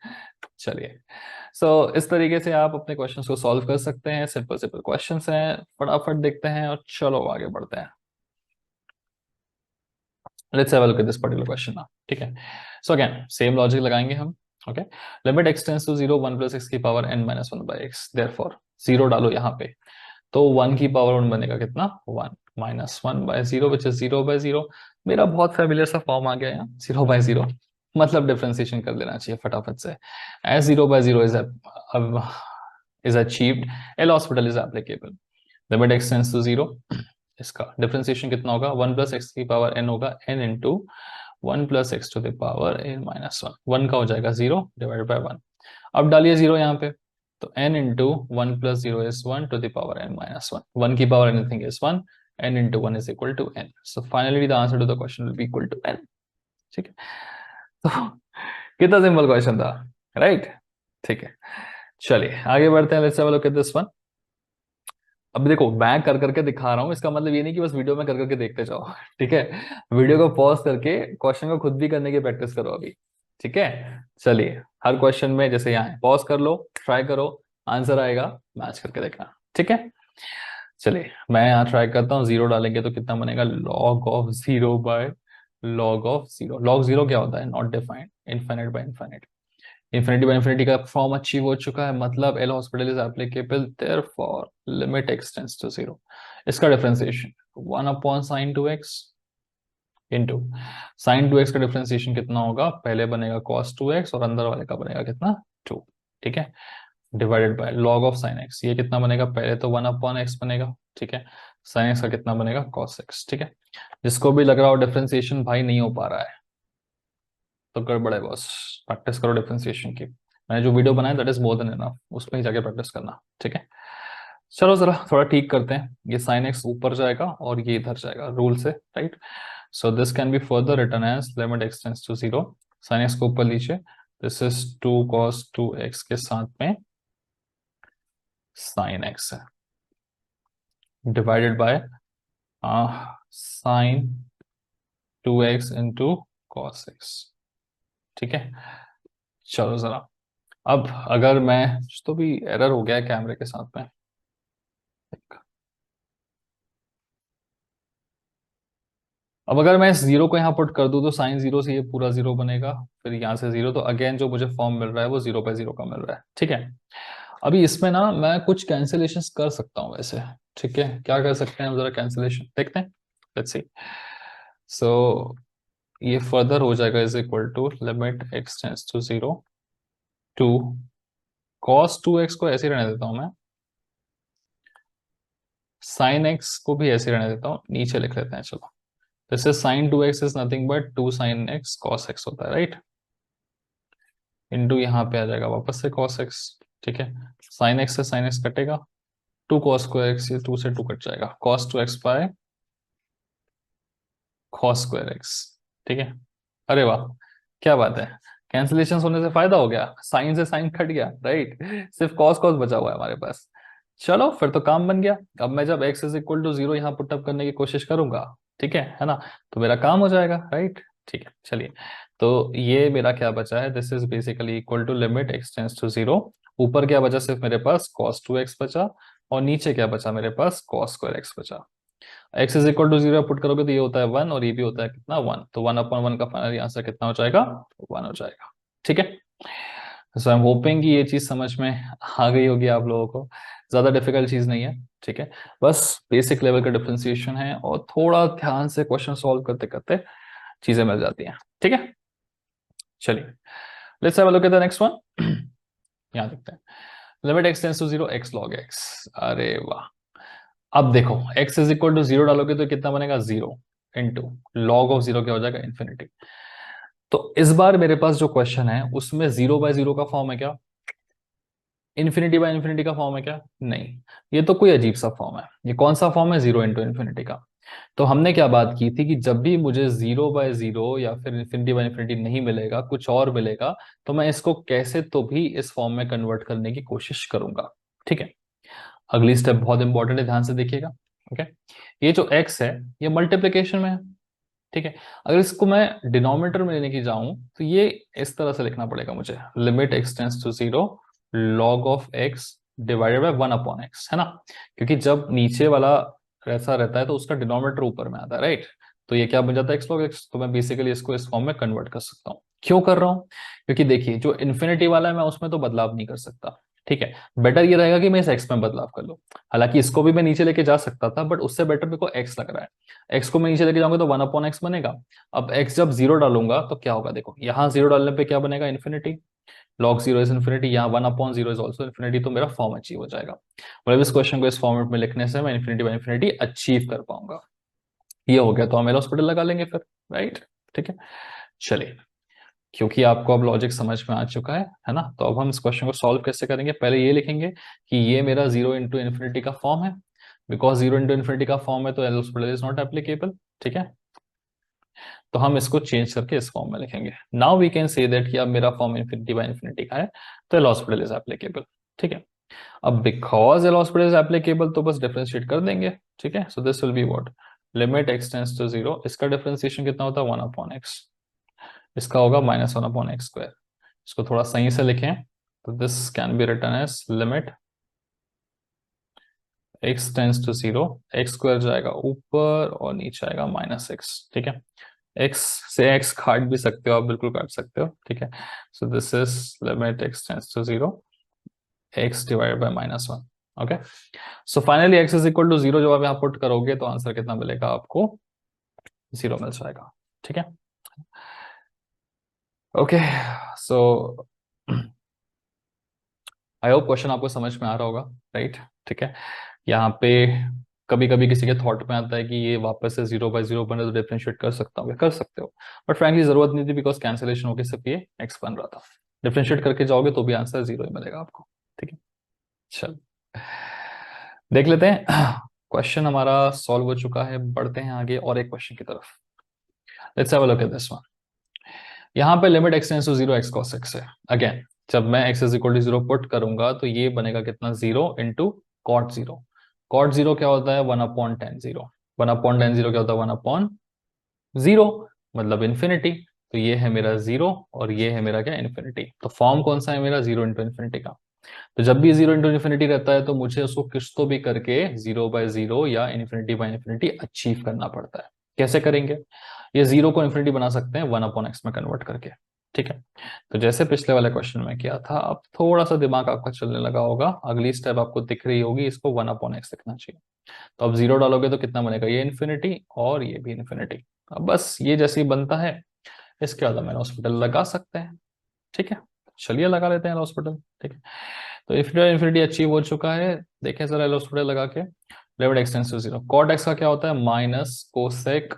चलिए, इस तरीके से आप अपने क्वेश्चंस को सॉल्व कर सकते हैं। सिंपल सिंपल क्वेश्चंस हैं, फटाफट देखते हैं और चलो आगे बढ़ते हैं। Let's have a look at this particular question now, ठीक है। सो अगेन सेम लॉजिक लगाएंगे हम, okay. Limit x tends to 0 1 plus x की power n minus 1 by x, therefore 0 डालो यहाँ पे, तो 1 की पावर 1 बनेगा कितना 1 माइनस 1 बाय 0 विच इज 0/0। मेरा बहुत फैमिलियर सा फॉर्म आ गया यहाँ 0/0, मतलब डिफरेंशिएशन कर लेना चाहिए फटाफट से। As 0/0 is achieved, L'Hospital is applicable, limit x tends to 0, इसका डिफरेंशिएशन कितना होगा, 1 प्लस एक्स की पावर n होगा, n into 1 plus x to the power n minus 1, 1 का हो जाएगा 0 डिवाइडेड बाय 1। अब डालिए 0 यहाँ पे, तो n into 1 plus 0 is 1 to the power n minus 1, 1 की power anything is 1, n into 1 is equal to n, so finally the answer to the question will be equal to n, ठीक है। तो कितना सिंपल क्वेश्चन था, right, ठीक है। चलिए आगे बढ़ते हैं, let's have a look at this one. अब देखो मैं कर करके दिखा रहा हूँ, इसका मतलब ये नहीं कि बस वीडियो में कर करके देखते जाओ, ठीक है। वीडियो को पॉज करके क्वेश्चन को खुद भी करने की प्रैक्टिस करो अभी, ठीक है। चलिए हर क्वेश्चन में जैसे यहाँ है, पॉज कर लो, ट्राई करो, आंसर आएगा मैच करके देखना, ठीक है। चलिए मैं यहाँ ट्राई करता हूँ, 0 डालेंगे तो कितना बनेगा, log ऑफ 0 बाय log ऑफ 0। log 0 क्या होता है, not defined, infinite by infinite, infinity by infinity का फॉर्म अचीव हो चुका है, मतलब L'Hospital is applicable, therefore limit x tends to 0। इसका डिफरेंशिएशन 1/sin2x इंटू sin2x का डिफरेंशिएशन कितना होगा, पहले बनेगा cos2x और अंदर वाले का बनेगा कितना 2, ठीक है, divided by log of sin x, ये कितना बनेगा, पहले तो 1/x बनेगा, ठीक है, sin x का कितना बनेगा cos x, ठीक है। जिसको भी लग रहा हो डिफरेंशिएशन भाई नहीं हो पा रहा है, तो गड़बड़ है बॉस। प्रैक्टिस करो डिफरेंशिएशन की। मैंने जो वीडियो बनाया that is more than enough, उसमें ही जाके प्रैक्टिस करना, ठीक है। चलो जरा थोड़ा ठीक करते हैं। ये साइन एक्स ऊपर जाएगा और ये इधर जाएगा रूल से, right. So this can be further written as limit x tends to zero. Sine x को ऊपर लीजिए, दिस इज 2 cos 2x के साथ में साइन एक्स है divided by sign 2x into cos x, ठीक है। चलो जरा, अब अगर मैं, तो भी एरर हो गया है कैमरे के साथ में। अब अगर मैं इस जीरो को यहाँ पुट कर दूं तो साइन जीरो से ये पूरा जीरो बनेगा, फिर यहाँ से जीरो, तो अगेन जो मुझे फॉर्म मिल रहा है वो 0/0 का मिल रहा है, ठीक है। अभी इसमें ना मैं कुछ कैंसिलेशंस कर सकता हूँ वैसे, ठीक है। क्या कर सकते हैं हम, जरा कैंसिलेशन देखते हैं, लेट्स सी। सो ये फर्दर हो जाएगा is equal to limit x tends to zero to cos 2x को ऐसे ही रहने देता हूं मैं, साइन एक्स को भी ऐसे ही रहने देता हूँ, नीचे लिख लेते हैं चलो। This is sine 2x is nothing but 2 sin x cos x होता है, राइट। इंटू यहाँ पे आ जाएगा वापस से cos x, ठीक है। साइन एक्स से साइन एक्स कटेगा, 2 cos2x, ये 2 से 2 कट जाएगा, cos2x बाय cos2x, ठीक है। अरे वाह, क्या बात है, कैंसिलेशन होने से फायदा हो गया, साइन से साइन कट गया, राइट। सिर्फ कॉस कॉस बचा हुआ है हमारे पास। चलो फिर तो काम बन गया। अब मैं जब x is equal to zero यहाँ पुटअप करने की कोशिश करूंगा, ठीक है ना, तो मेरा काम हो जाएगा, राइट। ठीक है, चलिए। तो ये मेरा क्या बचा है, this is basically equal to limit x tends to zero. ऊपर क्या बचा, सिर्फ मेरे पास cos2x बचा, और नीचे क्या बचा मेरे पास, cos2x बचा। X is equal to zero put करोगे तो ये होता है 1, और ये भी होता है कितना, 1, तो 1/1 का फाइनल आंसर कितना हो जाएगा, 1 हो जाएगा, ठीक है। सो आई एम होपिंग कि ये चीज समझ में आ गई होगी आप लोगों को। ज्यादा डिफिकल्ट चीज नहीं है, ठीक है। बस बेसिक लेवल का डिफरेंशिएशन है, और थोड़ा ध्यान से क्वेश्चन सॉल्व करते करते चीजें मिल जाती हैं, ठीक है। चलिए let's have a look at the next one. यहाँ देखते हैं, limit x tends to zero x log x. अरे वाह, अब देखो x is equal to zero डालोगे तो कितना बनेगा, 0 इंटू लॉग ऑफ जीरो क्या हो जाएगा, इन्फिनिटी। तो इस बार मेरे पास जो क्वेश्चन है उसमें 0/0 का फॉर्म है क्या, इन्फिनिटी बाय इन्फिनिटी का फॉर्म है क्या, नहीं। ये तो कोई अजीब सा फॉर्म है, ये कौन सा फॉर्म है, 0 इंटू इन्फिनिटी का। तो हमने क्या बात की थी कि जब भी मुझे 0/0 या फिर इन्फिनिटी बाय इन्फिनिटी नहीं मिलेगा, कुछ और मिलेगा, तो मैं इसको कैसे तो भी इस फॉर्म में कन्वर्ट करने की कोशिश करूंगा, ठीक है। अगली स्टेप बहुत इंपॉर्टेंट है, ध्यान से देखिएगा, ओके। ये जो x है ये मल्टीप्लिकेशन में है, ठीक है। अगर इसको मैं डिनोमिनेटर में लेने की जाऊं तो ये इस तरह से लिखना पड़ेगा मुझे, limit x tends to zero log of x divided by 1/x, है ना। क्योंकि जब नीचे वाला ऐसा रहता है तो उसका डिनोमिनेटर ऊपर में आता है, राइट। तो ये क्या बन जाता है, एक्स लॉग एक्स। तो मैं बेसिकली इसको इस फॉर्म में कन्वर्ट कर सकता हूँ। क्यों कर रहा हूँ, क्योंकि देखिए जो इन्फिनिटी वाला है मैं उसमें तो बदलाव नहीं कर सकता, ठीक है। बेटर ये रहेगा कि मैं इस एक्स में बदलाव कर लूं। हालांकि इसको भी मैं नीचे लेके जा सकता था, बट उससे बेटर मेरे को एक्स लग रहा है। एक्स को मैं नीचे लेके जाऊंगा तो 1/x बनेगा। अब एक्स जब जीरो डालूंगा तो क्या होगा, देखो यहाँ जीरो डालने पे क्या बनेगा, infinity. Log zero is infinity, यहाँ 1/0 इज ऑल्सो इन्फिनिटी, तो मेरा फॉर्म अचीव हो जाएगा। मतलब इस क्वेश्चन को इस फॉर्मेट में लिखने से मैं इन्फिनिटी बाय इन्फिनिटी अचीव कर पाऊंगा। ये हो गया तो हम एल हॉस्पिटल लगा लेंगे फिर, राइट। ठीक है, चलिए। क्योंकि आपको अब लॉजिक समझ में आ चुका है ना, तो अब हम इस क्वेश्चन को सॉल्व कैसे करेंगे, पहले ये लिखेंगे कि ये मेरा 0 इंटू इन्फिनिटी का फॉर्म है। बिकॉज 0 इंटू इन्फिनिटी का फॉर्म है तो L hospital is not applicable, ठीक है। तो हम इसको चेंज करके इस फॉर्म में लिखेंगे। Now we can say that कि अब मेरा फॉर्म इन्फिनिटी बाय इन्फिनिटी का है तो एल हॉस्पिटल इज एप्लीकेबल, ठीक है। अब because L'Hospital is applicable तो बस डिफरेंशिएट कर देंगे, ठीक है। So this will be what, limit x tends to zero, इसका डिफरेंशिएशन कितना होता है, 1/x। इसका होगा -1/x²। इसको थोड़ा सही से लिखें तो this can be written as limit x tends to zero, x² जाएगा ऊपर और नीचे आएगा -x, ठीक है। x से x काट भी सकते हो आप, बिल्कुल काट सकते हो, ठीक है। So this is limit x tends to zero x divided by -1, okay. So finally x is equal to zero जब आप यहाँ पुट करोगे तो आंसर कितना मिलेगा आपको, 0 मिल जाएगा, ठीक है। Okay, so I hope question आपको समझ में आ रहा होगा, राइट। ठीक है, यहाँ पे कभी कभी किसी के थॉट में आता है कि ये वापस से 0/0 बने तो डिफरेंशिएट कर सकता हूँ, कर सकते हो, बट फ्रैंकली जरूरत नहीं थी, बिकॉज कैंसिलेशन होकर सिर्फ ये x बन रहा था। डिफरेंशिएट करके जाओगे तो भी आंसर 0 ही मिलेगा आपको। ठीक है, चल देख लेते हैं। क्वेश्चन हमारा सॉल्व हो चुका है, बढ़ते हैं आगे और एक क्वेश्चन की तरफ। Let's have a look at this one. यहाँ पे limit x tends to 0 x cos x है। अगेन जब मैं x is equal to 0 put करूंगा तो ये बनेगा कितना, 0 इंटू कॉट 0। कॉट 0 क्या होता है, 1/tan 0। 1/tan 0 क्या होता है, 1/0, मतलब इन्फिनिटी। तो ये है मेरा 0 और ये है मेरा क्या, इन्फिनिटी। तो फॉर्म कौन सा है मेरा, 0 इंटू इन्फिनिटी का। तो जब भी 0 इंटू इन्फिनिटी रहता है तो मुझे उसको किस तो भी करके 0/0 या इन्फिनिटी अचीव करना पड़ता है। कैसे करेंगे, ये 0 को इन्फिनिटी बना सकते हैं 1/x में कन्वर्ट करके। ठीक है, तो जैसे पिछले वाले क्वेश्चन में किया था, अब थोड़ा सा दिमाग आपका चलने लगा होगा, अगली स्टेप आपको दिख रही होगी, इसको 1/x लिखना चाहिए। तो अब 0 डालोगे तो कितना बनेगा, ये इन्फिनिटी और ये भी इन्फिनिटी। अब बस ये जैसे ही बनता है, इसके बाद मैंने हॉस्पिटल लगा सकते हैं। ठीक है, चलिए लगा लेते हैं हॉस्पिटल। ठीक है, तो इन्फिनिटी अचीव हो चुका है। देखें जरा हॉस्पिटल लगा के, limit x tends to 0। Cot x का क्या होता है, माइनस कोसेक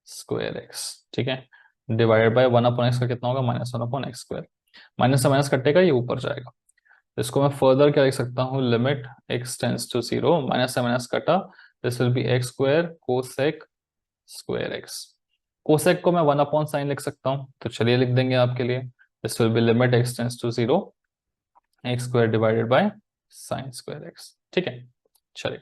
स्क्वायर x। ठीक है, डिवाइडेड बाय 1/x का कितना होगा, -1/x²। माइनस से माइनस कटेगा, ये ऊपर जाएगा। तो इसको मैं फर्दर क्या लिख सकता हूँ, limit x tends to 0, minus से माइनस कटा, this will be x² cosec square x। Cosec को मैं 1/sin लिख सकता हूँ, तो चलिए लिख देंगे आपके लिए। This will be limit x tends to 0, x² divided by sine square x। ठीक है, चलिए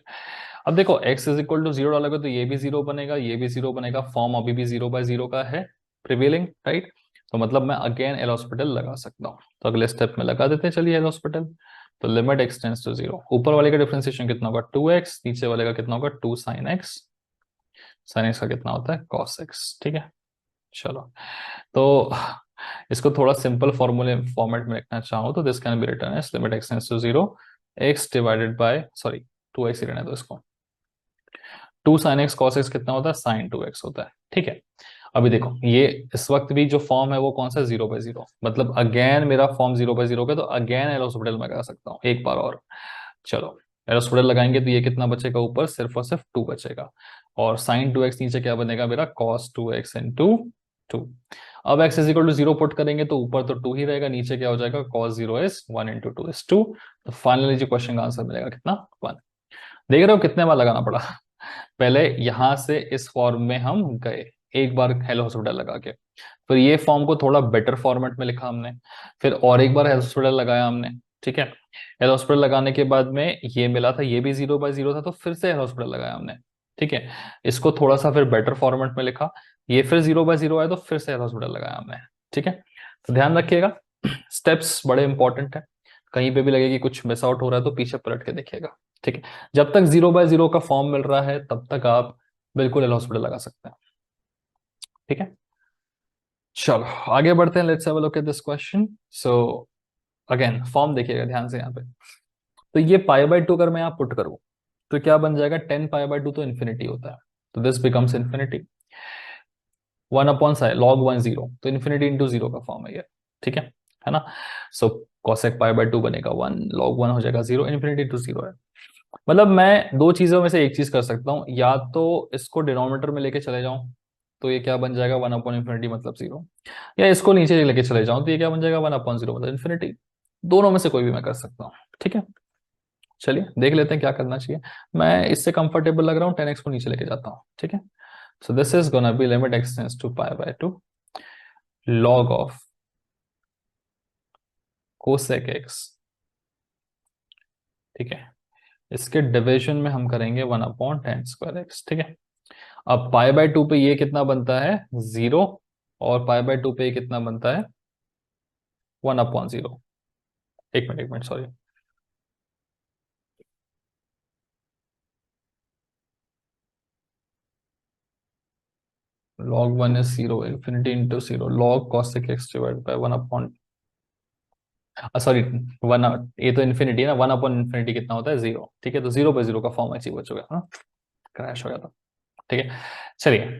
अब देखो x इज इक्वल टू 0 डालोगे तो ये भी 0 बनेगा, ये भी 0 बनेगा, फॉर्म अभी भी 0/0 का है प्रिवेलिंग, राइट। तो मतलब मैं अगेन एल हॉस्पिटल लगा सकता हूँ। तो अगले स्टेप में लगा देते हैं, चलिए एल हॉस्पिटल। तो लिमिट x टेंड्स टू 0, ऊपर वाले का डिफरेंशिएशन कितना होगा, 2x, नीचे वाले का कितना होगा, 2 sin x। sin x का कितना होता है, cos x। ठीक है, चलो तो इसको थोड़ा सिंपल फॉर्मूले फॉर्मेट में लिखना चाहूँ तो this can be written as limit x tends to 0, x divided by, sorry 2x ही रहने दो इसको, 2 sin x cos x कितना होता है, sin 2x होता है। ठीक है, अभी देखो ये इस वक्त भी जो फॉर्म है वो कौन सा, 0/0, मतलब अगेन मेरा फॉर्म 0/0 का, तो अगेन एल हॉस्पिटल में लगा सकता हूँ एक बार और। चलो एल हॉस्पिटल लगाएंगे तो ये कितना बचेगा, ऊपर सिर्फ और सिर्फ 2 बचेगा, और sin 2x नीचे क्या बनेगा मेरा, cos 2x इंटू 2। अब x is equal to 0 put करेंगे तो ऊपर तो 2 ही रहेगा, नीचे क्या हो जाएगा, cos 0 इज 1 इंटू 2 इज 2। तो फाइनली जो क्वेश्चन का आंसर मिलेगा कितना, 1। देख रहे हो कितने बार लगाना पड़ा। पहले यहां से इस फॉर्म में हम गए, एक बार हेलो हॉस्पिटल लगा के, फिर ये फॉर्म को थोड़ा बेटर फॉर्मेट में लिखा हमने, फिर और एक बार हेलो हॉस्पिटल लगाया हमने। ठीक है, हेलो हॉस्पिटल लगाने के बाद में ये मिला था, ये भी 0/0 था, तो फिर से हेलो हॉस्पिटल लगाया हमने। ठीक है, इसको थोड़ा सा फिर बेटर फॉर्मेट में लिखा, ये फिर 0/0 आया तो फिर से हेलो हॉस्पिटल लगाया हमने। ठीक है, तो ध्यान रखिएगा, स्टेप्स बड़े इंपॉर्टेंट है, कहीं पे भी लगे कि कुछ मिस आउट हो रहा है तो पीछे पलट के देखिएगा। ठीक है, जब तक 0/0 का फॉर्म मिल रहा है तब तक आप बिल्कुल एल हॉस्पिटल लगा सकते हैं। ठीक है, चलो आगे बढ़ते हैं, let's have a look at this question. So again form देखिएगा ध्यान से यहाँ पे। तो ये π/2 अगर मैं यहाँ पुट करूँ तो क्या बन जाएगा, 10π/2 तो इन्फिनिटी होता है, तो this becomes infinity. 1/sin log 1 0, तो इन्फिनिटी इंटू 0 का फॉर्म है ये। ठीक है ना। सो cosec π/2 बनेगा 1, log 1 हो जाएगा 0, इन्फिनिटी टू 0 है। मतलब मैं दो चीजों में से एक चीज कर सकता हूँ, या तो इसको डिनोमिनेटर में लेके चले जाऊं तो ये क्या बन जाएगा, 1/infinity मतलब 0, या इसको नीचे लेके चले जाऊं तो ये क्या बन जाएगा, 1/0 मतलब इन्फिनिटी। दोनों में से कोई भी मैं कर सकता हूँ। ठीक है, चलिए देख लेते हैं क्या करना चाहिए। मैं इससे कंफर्टेबल लग रहा हूँ, 10x को नीचे लेके जाता हूँ। ठीक है, so this is gonna be limit x tends to π/2 log of cosec x। ठीक है, इसके डिविजन में हम करेंगे 1/tan²x। ठीक है, अब π/2 पे ये कितना बनता है, 0, और π/2 पे ये कितना बनता है, 1/0। एक minute sorry, log 1 is 0, infinity into 0, log cosec x divided by 1 upon, sorry 1, ये तो इन्फिनिटी है ना, 1/infinity कितना होता है, 0। ठीक है, तो 0/0 का फॉर्म अचीव हो चुका है ना, क्रैश हो गया था। ठीक है, चलिए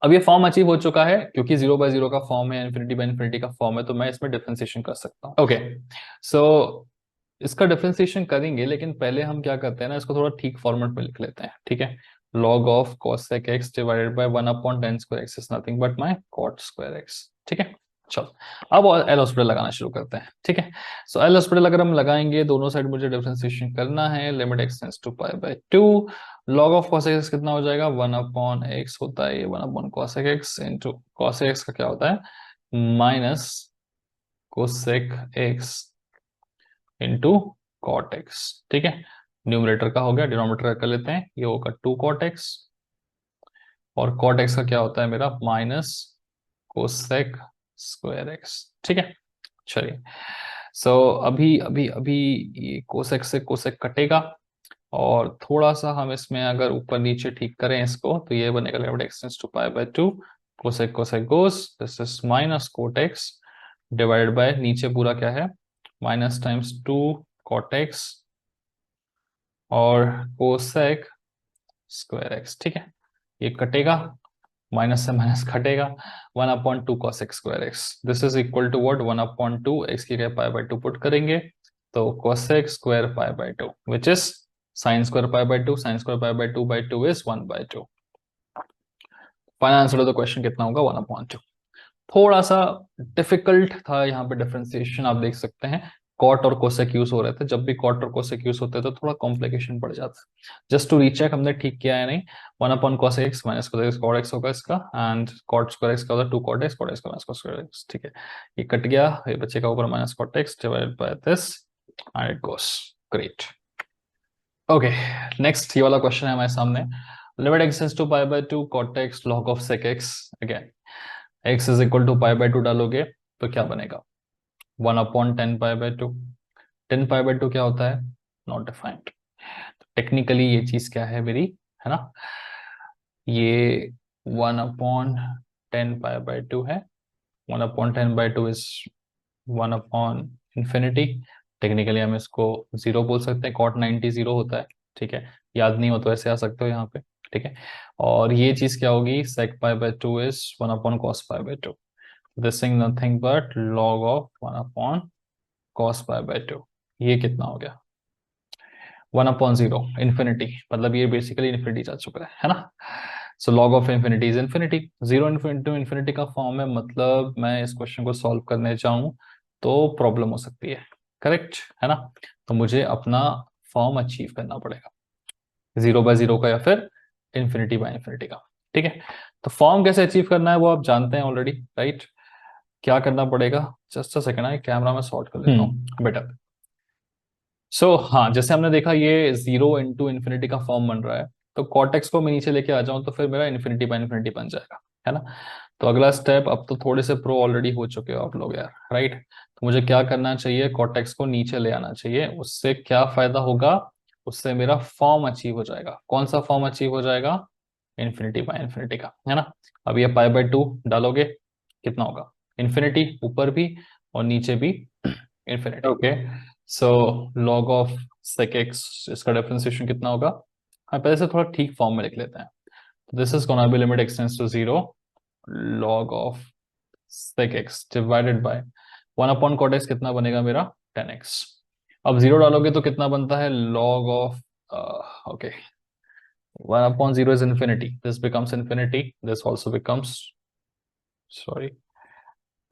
अब ये फॉर्म अचीव हो चुका है, क्योंकि 0/0 का फॉर्म है, इन्फिनिटी बाय इन्फिनिटी का फॉर्म है, तो मैं इसमें डिफरेंशिएशन कर सकता हूँ। ओके, सो इसका डिफरेंशिएशन करेंगे, लेकिन पहले हम क्या करते हैं ना, इसको थोड़ा ठीक फॉर्मेट में लिख लेते हैं, ठीक है। log of cosec x divided bye 1/tan square x is nothing but my cot square x, ठीक है। चलो अब एल हॉस्पिटल लगाना शुरू करते हैं, ठीक है। सो एल हॉस्पिटल अगर हम लगाएंगे, दोनों साइड मुझे डिफरेंशिएशन करना है, limit x tends to π/2, log of cosec x कितना हो जाएगा, 1/x होता है, 1/cosec x into cosec x का क्या होता है, minus cosec x into cot x, ठीक है। न्यूमरेटर का हो गया, डिनोमिनेटर कर लेते हैं, ये होगा 2 कॉट एक्स, और कॉट एक्स का क्या होता है मेरा, माइनस कोसेक स्क्वायर एक्स, ठीक है। चलिए, सो अभी अभी अभी ये कोसेक से कोसेक कटेगा, और थोड़ा सा हम इसमें अगर ऊपर नीचे ठीक करें इसको, तो ये बनेगा limit x tends to π/2, cosec cosec goes, this is minus cot x divided by, नीचे पूरा क्या है, माइनस टाइम्स 2 कॉट एक्स और कोसेक स्क्वायर एक्स, ठीक है। ये कटेगा, माइनस से माइनस कटेगा, 1/2 cosec square x, this is equal to what, 1/2 x की जगह π/2 पुट करेंगे, तो cosec square π/2 which is sin square π/2, sin square π/2 is 1/2। Final answer of the question कितना होगा, 1/2। थोड़ा सा डिफिकल्ट था यहाँ पे डिफरेंशिएशन, आप देख सकते हैं कॉट और कोसेक यूज हो रहे थे, जब भी कॉट और कोसेक यूज होते हैं तो थोड़ा कॉम्प्लिकेशन बढ़ जाता है। जस्ट टू रीचेक हमने ठीक किया है नहीं, 1/cosec x minus cot x होगा इसका, एंड cot स्क्वायर x का होगा 2 cot x का माइनस cot स्क्वायर x, ठीक है। ये कट गया, ये बचेगा ऊपर minus cot x divided by this, and it goes great. Okay, next ये वाला क्वेश्चन है हमारे सामने, limit x tends to π/2 cot x log of sec x, again x is equal to π/2 डालोगे तो क्या बनेगा, 1/10 π/2, 10 π/2 क्या होता है, नॉट डिफाइंड। टेक्निकली ये चीज क्या है मेरी, है ना, ये 1/10 π/2 है, 1/10/2 इज 1/infinity। टेक्निकली हम इसको जीरो बोल सकते हैं, cot 90 जीरो होता है, ठीक है। याद नहीं हो तो ऐसे आ सकते हो यहाँ पे, ठीक है। और ये चीज क्या होगी, sec π/2 is 1/cos π/2, this is nothing but log of 1/cos π/2। ये कितना हो गया, 1/0, इन्फिनिटी, मतलब ये बेसिकली इन्फिनिटी जा चुका है ना। सो log of infinity is infinity, zero into infinity का फॉर्म है, मतलब मैं इस क्वेश्चन को सॉल्व करने चाहूँ तो प्रॉब्लम हो सकती है, करेक्ट है ना। तो मुझे अपना फॉर्म अचीव करना पड़ेगा, 0/0 का या फिर इन्फिनिटी का, ठीक है। तो फॉर्म कैसे अचीव करना है वो आप जानते हैं ऑलरेडी, राइट। क्या करना पड़ेगा, जस्ट अ सेकंड, है कैमरा में सॉर्ट कर लेता हूँ बेटा। सो हाँ, जैसे हमने देखा ये 0 × का फॉर्म बन रहा है, तो कॉटेक्स को मैं नीचे लेके आ जाऊं तो फिर मेरा इन्फिनिटी बन जाएगा, है ना। तो अगला स्टेप, अब तो थोड़े से प्रो ऑलरेडी हो चुके हो आप लोग यार, राइट। तो मुझे क्या करना चाहिए, कॉटेक्स को नीचे ले आना चाहिए, उससे क्या फायदा होगा, उससे मेरा फॉर्म अचीव हो जाएगा। कौन सा फॉर्म अचीव हो जाएगा, इन्फिनिटी का, है ना। अब ये π/2 डालोगे कितना होगा, इन्फिनिटी ऊपर भी और नीचे भी infinity, okay. So log of sec x, इसका डिफरेंशिएशन कितना होगा, हाँ पहले से थोड़ा ठीक फॉर्म में लिख लेते हैं। This is gonna be limit x tends to 0 log of sec x divided by 1/cot x कितना बनेगा मेरा, 10x। अब 0 डालोगे तो कितना बनता है, log of okay 1/0 is infinity, this becomes infinity, this also becomes, sorry,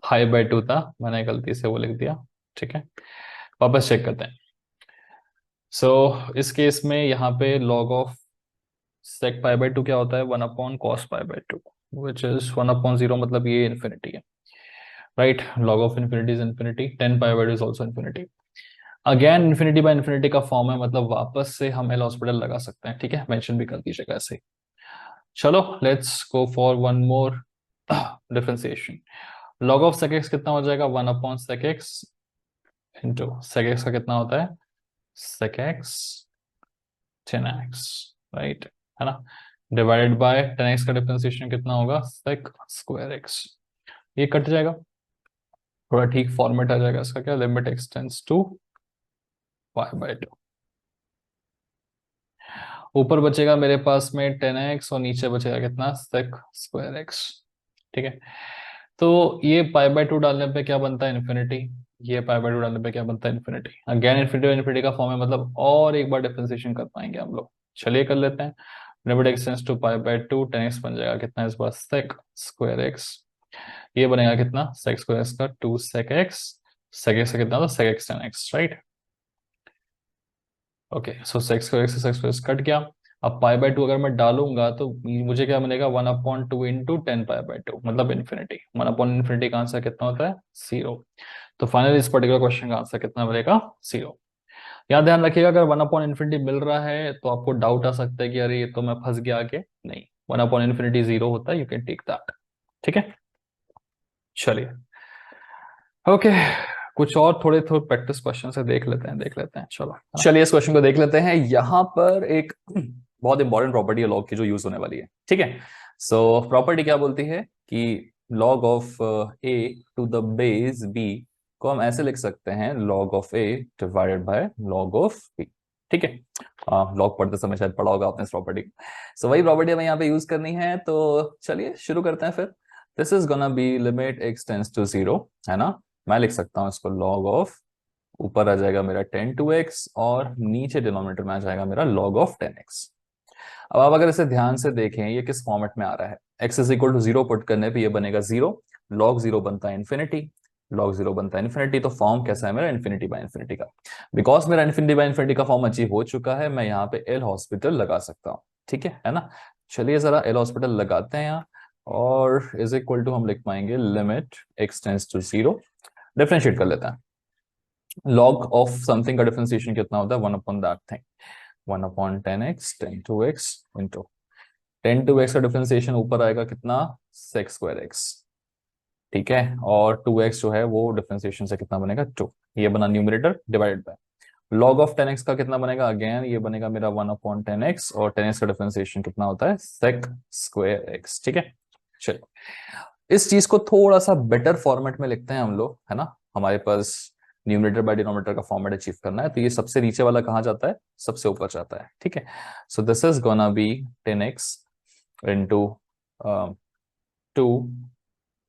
π/2 था, मैंने गलती से वो लिख दिया, ठीक है। वापस चेक करते हैं। इस केस में यहाँ पे log ऑफ sec π/2 क्या होता है, 1/cos π/2 which is 1/0, मतलब ये इन्फिनिटी है, right. log of infinity is infinity, 10 π/2 is also infinity. Again infinity का फॉर्म है, मतलब वापस से हम एल हॉस्पिटल लगा सकते हैं, ठीक है, मेंशन भी कर दीजिएगा ऐसे ही। चलो let's go for one more differentiation. log of sec x कितना हो जाएगा, 1/sec x into sec x का कितना होता है, sec x 10x, राइट, है ना, डिवाइडेड बाय 10x का डिफरेंशिएशन कितना होगा, sec स्क्वायर x। ये कट जाएगा, थोड़ा ठीक फॉर्मेट आ जाएगा इसका, क्या लिमिट x टेंड्स टू π/2। ऊपर बचेगा मेरे पास में 10x और नीचे बचेगा कितना, sec स्क्वायर x, ठीक है। तो ये π/2 डालने पे क्या बनता है, इन्फिनिटी, ये पाई बाय 2 डालने पे क्या बनता है, इन्फिनिटी। अगेन इन्फिनिटी का फॉर्म है, मतलब और एक बार डिफरेंशिएशन कर पाएंगे हम लोग। चलिए कर लेते हैं। Limit x tends to pi by 2, 10x बन जाएगा कितना इस बार, सेक स्क्वायर एक्स। ये बनेगा कितना, सेक स्क्वायर एक्स का 2 सेक एक्स। सेक एक्स का कितना था, sec x 10x, right. Okay, so sec square x से सेक स्क्वायर एक्स कट गया। अब पाई बाय 2 अगर मैं डालूंगा तो मुझे क्या मिलेगा, 1/2 इंटू 10 पाई बाय 2, मतलब इन्फिनिटी। 1/इन्फिनिटी का आंसर कितना होता है, 0। तो फाइनली इस पर्टिकुलर क्वेश्चन का आंसर कितना मिलेगा, 0। यहाँ ध्यान रखिएगा, अगर 1/इन्फिनिटी मिल रहा है तो आपको डाउट आ सकता है कि अरे ये तो मैं फंस गया आगे। नहीं, 1/इन्फिनिटी 0 होता है, यू कैन टेक दैट। ठीक है, चलिए। ओके, कुछ और थोड़े थोड़े प्रैक्टिस क्वेश्चन से देख लेते हैं चलो, है ना? चलिए इस क्वेश्चन को देख लेते हैं। यहाँ पर एक बहुत इंपॉर्टेंट प्रॉपर्टी है लॉग की जो यूज होने वाली है। ठीक है, सो प्रॉपर्टी क्या बोलती है कि log of a to the base b को हम ऐसे लिख सकते हैं, log of a divided by log of b. ठीक है, लॉग पढ़ते समय शायद पढ़ा होगा आपने इस प्रॉपर्टी। सो वही प्रॉपर्टी हमें यहाँ पे यूज करनी है, तो चलिए शुरू करते हैं फिर। This is gonna be limit x tends to 0, है ना। मैं लिख सकता हूं इसको लॉग ऑफ, ऊपर आ जाएगा मेरा 10 to x और नीचे डिनोमिनेटर में आ जाएगा मेरा लॉग ऑफ 10x। अब आप अगर इसे ध्यान से देखें, ये किस फॉर्मेट में आ रहा है, x is equal to 0 put करने पे ये बनेगा 0, लॉग 0 बनता है इन्फिनिटी, लॉग 0 बनता है इन्फिनिटी। तो फॉर्म कैसा है मेरा, इन्फिनिटी बाय इन्फिनिटी का। बिकॉज मेरा इन्फिनिटी बाय इन्फिनिटी का फॉर्म अचीव हो चुका है, मैं यहाँ पे एल हॉस्पिटल लगा सकता हूँ। ठीक है ना। चलिए जरा एल हॉस्पिटल लगाते हैं यहाँ, और इज इक्वल टू हम लिख पाएंगे limit x tends to 0। Differentiate कर लेते हैं। लॉग ऑफ समथिंग का डिफरेंशिएशन कितना होता है, 1/that thing, 1/10x 10 to x into 10 to x का डिफरेंशिएशन ऊपर आएगा कितना, सेक स्क्वायर एक्स। ठीक है, और 2x जो है वो डिफरेंशिएशन से कितना बनेगा, 2। ये बना numerator divided by log of 10x का कितना बनेगा, अगेन ये बनेगा मेरा 1/10x, और 10x का डिफरेंशिएशन कितना होता है, सेक स्क्वायर एक्स। ठीक है, चलिए इस चीज को थोड़ा सा बेटर फॉर्मेट में लिखते हैं हम लोग, है ना। हमारे पास न्यूमरेटर बाय डिनोमिनेटर का फॉर्मेट अचीव करना है, तो ये सबसे नीचे वाला कहाँ जाता है, सबसे ऊपर जाता है। ठीक है, so this is gonna be 10x into 2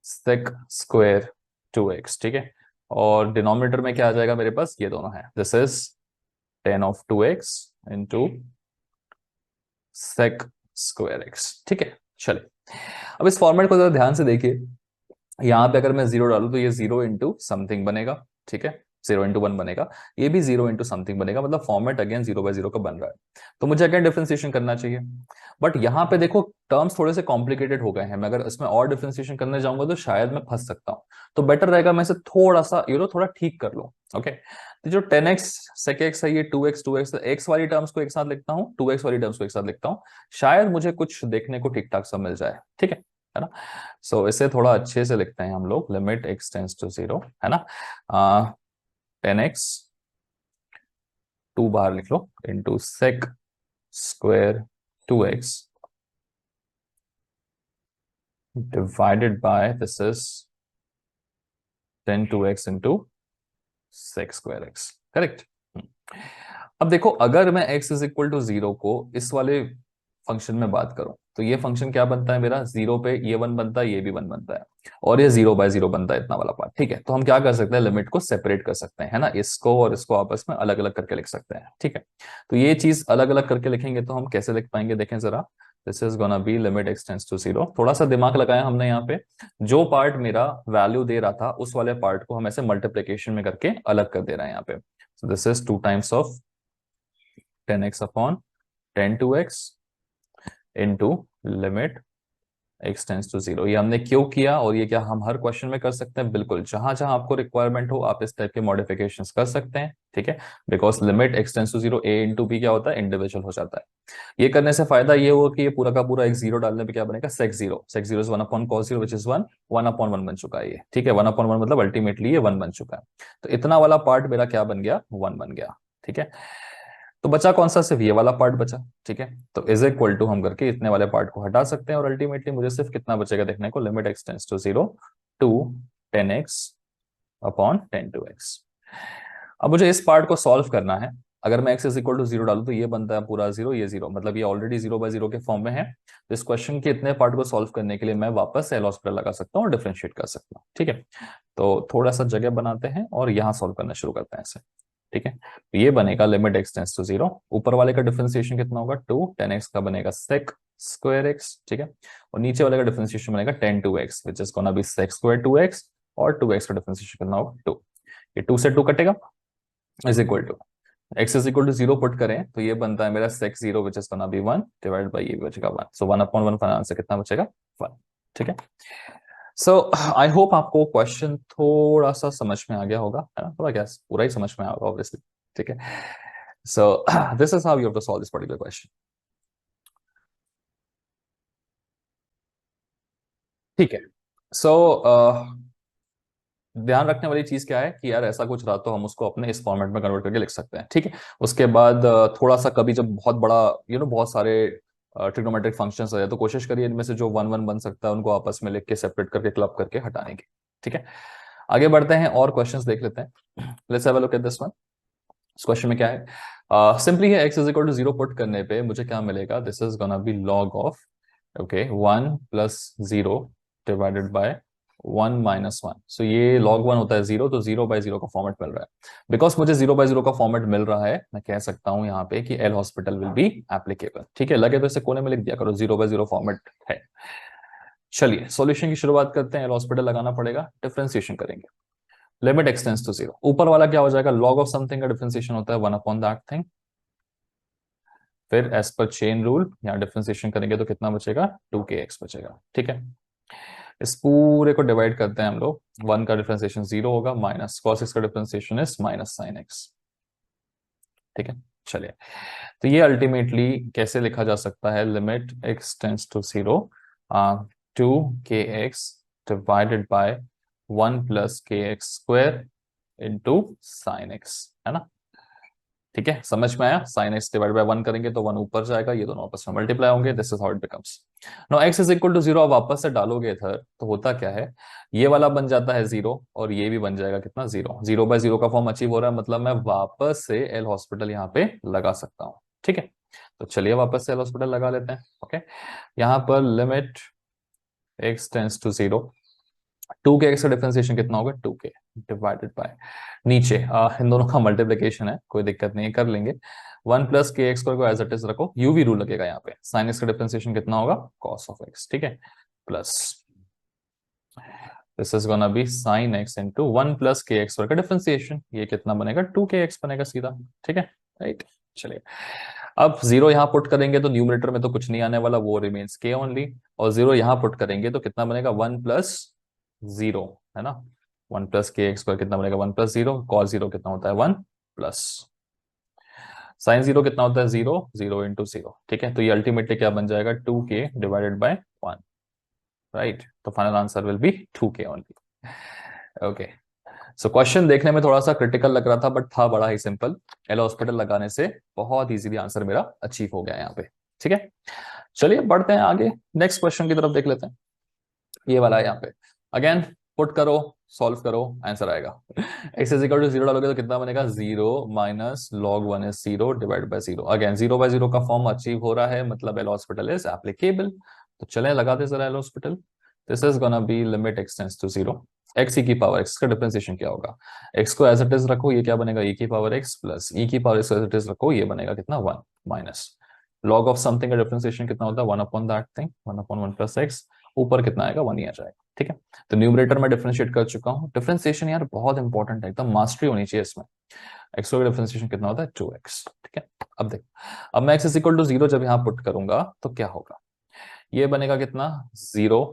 sec square 2x। ठीक है, और डिनोमिनेटर में क्या आ जाएगा मेरे पास, ये दोनों है, this is 10 of 2x into sec square x. ठीक है, चलिए अब इस फॉर्मेट को जरा ध्यान से देखिए। यहाँ पे अगर मैं 0 डालू तो ये 0 इंटू समथिंग बनेगा। ठीक है, 0 into 1 बनेगा, ये भी 0 इंटू समथिंग बनेगा, मतलब फॉर्मेट अगेन 0/0 का बन रहा है। तो मुझे अगेन डिफरेंशिएशन करना चाहिए, बट यहाँ पे देखो टर्म्स थोड़े से कॉम्प्लिकेटेड हो गए हैं। मैं अगर इसमें और डिफरेंशिएशन करने जाऊंगा तो शायद मैं फंस सकता हूँ। तो बेटर रहेगा मैं इसे थोड़ा सा थोड़ा ठीक कर लूँ। ओके, तो जो 10x sec x है, ये 2x x वाली टर्म्स को एक साथ लिखता हूँ, 2x वाली टर्म्स को एक साथ लिखता हूँ, शायद मुझे कुछ देखने को ठीक ठाक सा मिल जाए। ठीक है ना। सो इसे थोड़ा अच्छे से लिखते हैं हम लोग, लिमिट x टेंड्स टू 0, है ना। 10x 2 बार लिख लो into sec square 2x divided by this is 10 to x into sec square x. Correct. अब देखो अगर मैं x इज इक्वल टू 0 को इस वाले फंक्शन में बात करूं, तो ये फंक्शन क्या बनता है मेरा, 0 पे ये 1 बनता है, ये भी 1 बनता है, और ये 0/0 बनता है, इतना वाला पार्ट। ठीक है, तो हम क्या कर सकते हैं, लिमिट को सेपरेट कर सकते हैं, है ना। इसको और इसको आपस में अलग अलग करके लिख सकते हैं। ठीक है, तो ये चीज अलग अलग करके लिखेंगे तो हम कैसे लिख पाएंगे, देखें जरा। This is gonna be limit x tends to 0। थोड़ा सा दिमाग लगाया हमने यहाँ पे, जो पार्ट मेरा वैल्यू दे रहा था उस वाले पार्ट को हम ऐसे मल्टीप्लीकेशन में करके अलग कर दे रहे हैं यहाँ पे। So this is 2 times of 10x/10 to x into limit x tends to 0। ये हमने क्यों किया, और ये क्या हम हर क्वेश्चन में कर सकते हैं, बिल्कुल जहां जहां आपको रिक्वायरमेंट हो आप इस टाइप के मॉडिफिकेशंस कर सकते हैं। ठीक है, because limit x tends to 0 a into b क्या होता है, इंडिविजुअल हो जाता है। ये करने से फायदा ये हुआ कि ये पूरा का पूरा एक 0 डालने पे क्या बनेगा, सेक 0। सेक 0 इज 1/cos 0 विच इज 1, 1/1 बन चुका है ये। ठीक है, 1/1 मतलब अल्टीमेटली ये 1 बन चुका है। तो इतना वाला पार्ट मेरा क्या बन गया, 1 बन गया। ठीक है, तो बचा कौन सा, सिर्फ ये वाला पार्ट बचा। ठीक है, तो इज इक्वल टू हम करके इतने वाले पार्ट को हटा सकते हैं, और अल्टीमेटली मुझे सिर्फ कितना बचेगा देखने को, limit x tends to 0 to 10x/10 to x। अब मुझे इस पार्ट को सॉल्व करना है। अगर मैं x is equal to zero डालू तो ये बनता है पूरा जीरो, ये जीरो, मतलब ये ऑलरेडी 0/0 के फॉर्म में है। तो इस क्वेश्चन के इतने पार्ट को सॉल्व करने के लिए मैं वापस एल हॉस्पिटल लगा सकता हूँ और डिफरेंशिएट कर सकता हूँ। ठीक है, तो थोड़ा सा जगह बनाते हैं और यहाँ सॉल्व करना शुरू करते हैं ऐसे। ठीक है, तो ये बनेगा limit x tends to zero, ऊपर वाले का डिफरेंशिएशन कितना होगा 2, 10x का बनेगा sec स्क्वायर x। ठीक है, और नीचे वाले का डिफरेंशिएशन बनेगा 10 2x which is gonna B sec square 2x, और 2x का डिफरेंशिएशन कितना होगा 2। ये 2 से 2 कटेगा, is equal to x is equal to zero put करें तो ये बनता है मेरा sec zero which is gonna be 1 divide by ये बचेगा 1, सो 1/1 फाइनल आंसर कितना बचेगा 1। ठीक है, सो आई होप आपको क्वेश्चन थोड़ा सा समझ में आ गया होगा, है ना, थोड़ा क्या पूरा ही समझ में आएगा ऑब्वियसली। ठीक है, so this is how you have to solve this particular question. ठीक है, सो ध्यान रखने वाली चीज क्या है कि यार ऐसा कुछ रहा तो हम उसको अपने इस फॉर्मेट में कन्वर्ट करके लिख सकते हैं। ठीक है, उसके बाद थोड़ा सा कभी जब बहुत बड़ा बहुत सारे ट्रिग्नोमेट्रिक फंक्शंस आ जाए तो कोशिश करिए इनमें से जो वन वन बन सकता है उनको आपस में लिख के सेपरेट करके क्लब करके हटाने की। ठीक है, आगे बढ़ते हैं और क्वेश्चंस देख लेते हैं। Let's have a look at this one. इस क्वेश्चन में क्या है, सिंपली है x is equal to zero put करने पे मुझे क्या मिलेगा, this is gonna be log of okay 1 plus zero divided by 1 minus 1। सो ये log 1 होता है जीरो, तो 0/0 का फॉर्मेट मिल रहा है। बिकॉज मुझे 0/0 का फॉर्मेट मिल रहा है मैं कह सकता हूं यहाँ पे कि L hospital will be applicable. ठीक है, लगे तो इसे कोने में लिख दिया करो, 0/0 फॉर्मेट है। चलिए सॉल्यूशन की शुरुआत करते हैं। एल हॉस्पिटल लगाना पड़ेगा, डिफरेंशिएशन करेंगे। लिमिट एक्सटेंड्स टू जीरो, ऊपर वाला क्या हो जाएगा, log ऑफ समथिंग का डिफरेंशिएशन होता है 1/that थिंग। फिर एज पर चेन रूल यहाँ डिफरेंशिएशन करेंगे तो कितना बचेगा 2kx बचेगा। ठीक है, इस पूरे को डिवाइड करते हैं हम लोग, 1 का डिफरेंशिएशन 0 होगा, माइनस cos x का differentiation is minus sin x। ठीक है, चलिए तो ये अल्टीमेटली कैसे लिखा जा सकता है, limit x tends to zero 2kx divided by 1 plus kx square into sine x, है ना। ठीक है, समझ में आया, साइन एक्स डिवाइड बाय 1 करेंगे तो 1 ऊपर जाएगा, ये दोनों आपस में मल्टीप्लाई होंगे, this is how it becomes. No x is equal to zero, आप वापस से डालोगे इधर तो होता क्या है, ये वाला बन जाता है जीरो और ये भी बन जाएगा कितना जीरो, 0/0 का फॉर्म अचीव हो रहा है, मतलब मैं वापस से एल हॉस्पिटल यहाँ पे लगा सकता हूँ। ठीक है, तो चलिए वापस से एल हॉस्पिटल लगा लेते हैं। ओके, यहाँ पर limit x tends to zero, 2kx का डिफरेंशिएशन कितना होगा 2k डिवाइडेड बाय नीचे इन दोनों का मल्टीप्लिकेशन है, कोई दिक्कत नहीं है, कर लेंगे। 1 प्लस के एक्स को एज इट इज रखो, यूवी रूल लगेगा यहाँ पे, साइन एक्स का डिफरेंशिएशन कितना होगा cos ऑफ x। ठीक है, plus this is gonna be sine x into 1 plus k x का डिफरेंशिएशन, ये कितना बनेगा 2kx बनेगा सीधा। ठीक है, राइट, चलिए अब जीरो यहाँ पुट करेंगे तो न्यूमरेटर में तो कुछ नहीं आने वाला, वो रिमेन्स के ओनली, और जीरो यहाँ पुट करेंगे तो कितना बनेगा 1 प्लस जीरो, है ना, 1 प्लस के एक्स स्क्वायर कितना बनेगा 1 प्लस जीरो, कॉस जीरो कितना होता है 1 प्लस साइन जीरो कितना होता है 0, 0 इंटू जीरो। ठीक है, तो ये अल्टीमेटली क्या बन जाएगा 2k डिवाइडेड बाय 1, राइट, तो final answer will be 2k only. Okay, so question देखने में थोड़ा सा क्रिटिकल लग रहा था बट था बड़ा ही सिंपल, एल हॉस्पिटल लगाने से बहुत इजीली आंसर मेरा अचीव हो गया यहाँ पे। ठीक है, चलिए बढ़ते हैं आगे, नेक्स्ट क्वेश्चन की तरफ देख लेते हैं। ये वाला है यहाँ पे, अगेन पुट करो सॉल्व करो आंसर आएगा। x is equal to zero डालोगे तो कितना बनेगा 0 minus log 1 is 0 divide by 0, again 0/0 का फॉर्म अचीव हो रहा है, मतलब एल हॉस्पिटल इज एप्लीकेबल। तो चलें लगाते जरा L hospital, this is gonna be limit x tends to zero, x e की पावर x का डिफरेंशिएशन क्या होगा, x को एज इट इज रखो, ये क्या बनेगा e की पावर x प्लस e की power x as it is रखो, ये बनेगा कितना 1 माइनस log ऑफ समथिंग का डिफरेंशिएशन कितना होता है 1 upon that thing, 1 upon 1 plus x, ऊपर कितना आएगा 1 ही आ जाएगा। ठीक है, तो न्यूमरेटर में डिफरेंशिएट कर चुका हूं, डिफरेंशिएशन यार बहुत इंपॉर्टेंट है, एकदम मास्टरी होनी चाहिए इसमें। एक्स का डिफरेंशिएशन कितना होता है 2x। ठीक है, अब देख, अब मैं x is equal to zero जब यहाँ पुट करूंगा तो क्या होगा, ये बनेगा कितना 0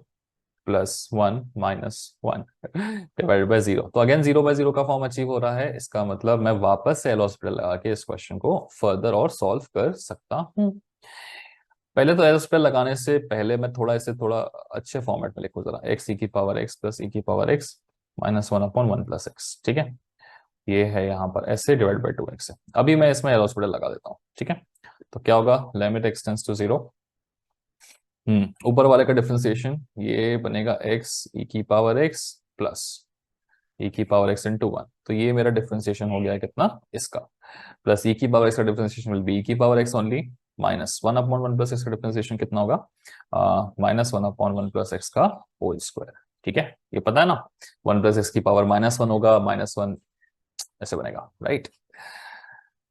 प्लस 1 माइनस 1 डिवाइडेड बाय 0, तो अगेन 0/0 का फॉर्म अचीव हो रहा है, इसका मतलब मैं वापस से एल हॉस्पिटल लगा के इस क्वेश्चन को फर्दर और सॉल्व कर सकता हूं। पहले तो एल स्क्वायर लगाने से पहले मैं थोड़ा इसे थोड़ा अच्छे फॉर्मेट में लिखूं जरा, एक्स ई की पावर एक्स प्लस ई की power x minus 1 upon 1 plus x. ठीक है, ये है यहाँ पर ऐसे डिवाइड बाई 2x है, अभी मैं इसमें एल हॉस्पिटल लगा देता हूँ। ठीक है, तो क्या होगा limit x tends to zero, ऊपर वाले का डिफरेंशिएशन ये बनेगा एक्स ई की पावर एक्स प्लस ई की पावर एक्स इंटू वन, तो ये मेरा डिफरेंशिएशन हो गया है कितना इसका, प्लस ई की पावर एक्स का डिफरेंशिएशन विल बी ई की power x only, minus one upon one plus x का डिफरेंशिएशन कितना होगा, minus one upon one plus x का होल स्क्वायर। ठीक है, ये पता है ना, वन प्लस एक्स की पावर माइनस वन होगा, माइनस वन ऐसे बनेगा, राइट।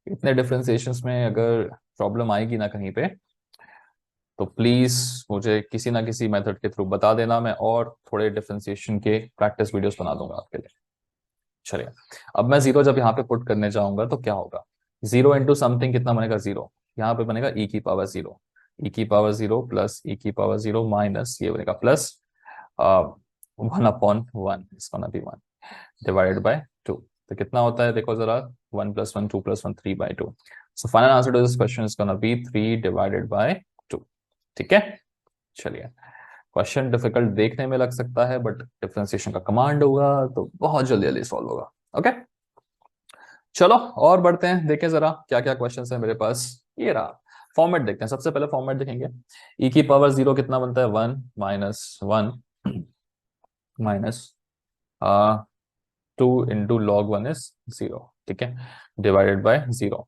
इतने डिफरेंशिएशंस में अगर प्रॉब्लम आएगी ना कहीं पे, तो प्लीज मुझे किसी ना किसी मेथड के थ्रू बता देना, मैं और थोड़े डिफरेंशिएशन के प्रैक्टिस वीडियोस बना दूंगा आपके लिए। चलिए, अब मैं जीरो जब यहाँ पे पुट करने जाऊंगा तो क्या होगा, जीरो इंटू समथिंग कितना बनेगा, जीरो, यहाँ पे बनेगा ई की पावर जीरो, ई की पावर जीरो प्लस ई की पावर जीरो माइनस ये बनेगा प्लस वन अपॉन वन, इसका ना भी वन डिवाइडेड बाय टू, तो कितना होता है देखो जरा, one plus one two plus one three by two, so final answer to this question is gonna be three divided by two. ठीक है, चलिए, क्वेश्चन डिफिकल्ट देखने में लग सकता है, बट डिफरेंशिएशन का कमांड होगा तो बहुत जल्दी जल्दी सॉल्व होगा। ओके, चलो और बढ़ते हैं, देखें जरा क्या क्या क्वेश्चन है मेरे पास। ये रहा फॉर्मेट, देखते हैं, सबसे पहले फॉर्मेट देखेंगे। ई की पावर जीरो कितना बनता है, one minus one minus two into log one is zero, ठीक है, डिवाइडेड बाय जीरो।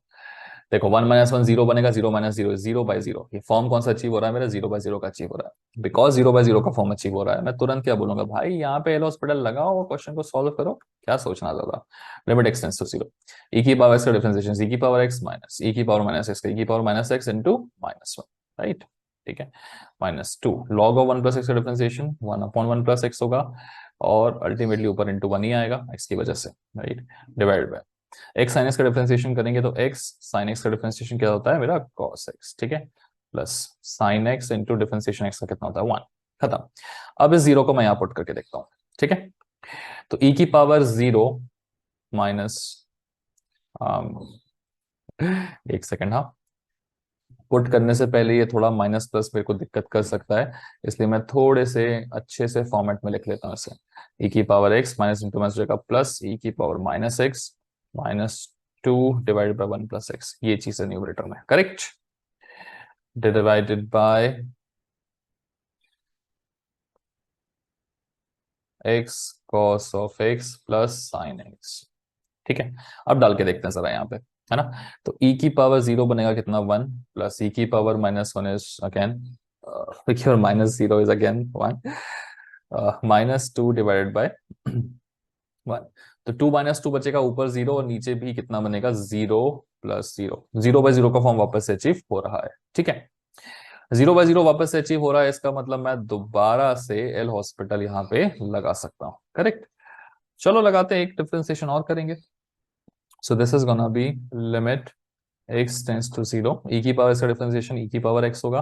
देखो वन माइनस वन जीरो बनेगा, zero minus zero zero by zero, ये फॉर्म कौन सा अचीव हो रहा है मेरा, जीरो बाय जीरो का अचीव हो रहा है। बिकॉज जीरो बाय जीरो का फॉर्म अचीव हो रहा है, मैं तुरंत क्या बोलूंगा, भाई यहाँ पे एल हॉस्पिटल लगाओ और क्वेश्चन को सॉल्व करो, क्या सोचना ज्यादा। लिमिट एक्सटेंस टू जीरो, ई की पावर एक्स का डिफरेंशिएशन ई की पावर एक्स माइनस ई की पावर माइनस एक्स का ई की power minus x into minus one, right, ठीक है, minus two log of one plus x का differentiation one upon one plus x होगा, और अल्टीमेटली ऊपर इंटू वन ही आएगा एक्स की वजह से, right, divided by x sine x का डिफरेंशिएशन करेंगे तो एक्स साइन एक्स का डिफरेंशिएशन क्या होता है मेरा, कॉस एक्स, ठीक है, plus sine x into differentiation x का कितना होता है, वन, खत्म। अब इस जीरो को मैं यहां पुट करके देखता हूं, ठीक है, तो ई की पावर जीरो माइनस, एक सेकेंड, हाँ, पुट करने से पहले ये थोड़ा माइनस प्लस मेरे को दिक्कत कर सकता है, इसलिए मैं थोड़े से अच्छे से फॉर्मेट में लिख लेता हूँ इसे, ई की power x minus into minus का प्लस ई की power minus x minus two divided by one plus x, ये चीज है न्यूमरेटर में, correct, divided by x cos of x plus sine x. ठीक है, अब डाल के देखते हैं जरा यहाँ पे, है ना, तो e की पावर जीरो बनेगा कितना, वन, प्लस e की power minus one is again minus zero is again one, minus two divided by one, तो टू माइनस टू बचेगा, ऊपर जीरो और नीचे भी कितना बनेगा, zero plus zero, zero by zero का फॉर्म वापस से अचीव हो रहा है। ठीक है, जीरो बाय जीरो वापस से अचीव हो रहा है, इसका मतलब मैं दोबारा से एल हॉस्पिटल यहाँ पे लगा सकता हूँ, करेक्ट। चलो लगाते हैं, एक डिफरेंशिएशन और करेंगे। So this is gonna be limit x tends to zero, e की पावर इसका डिफरेंशिएशन e की पावर x होगा,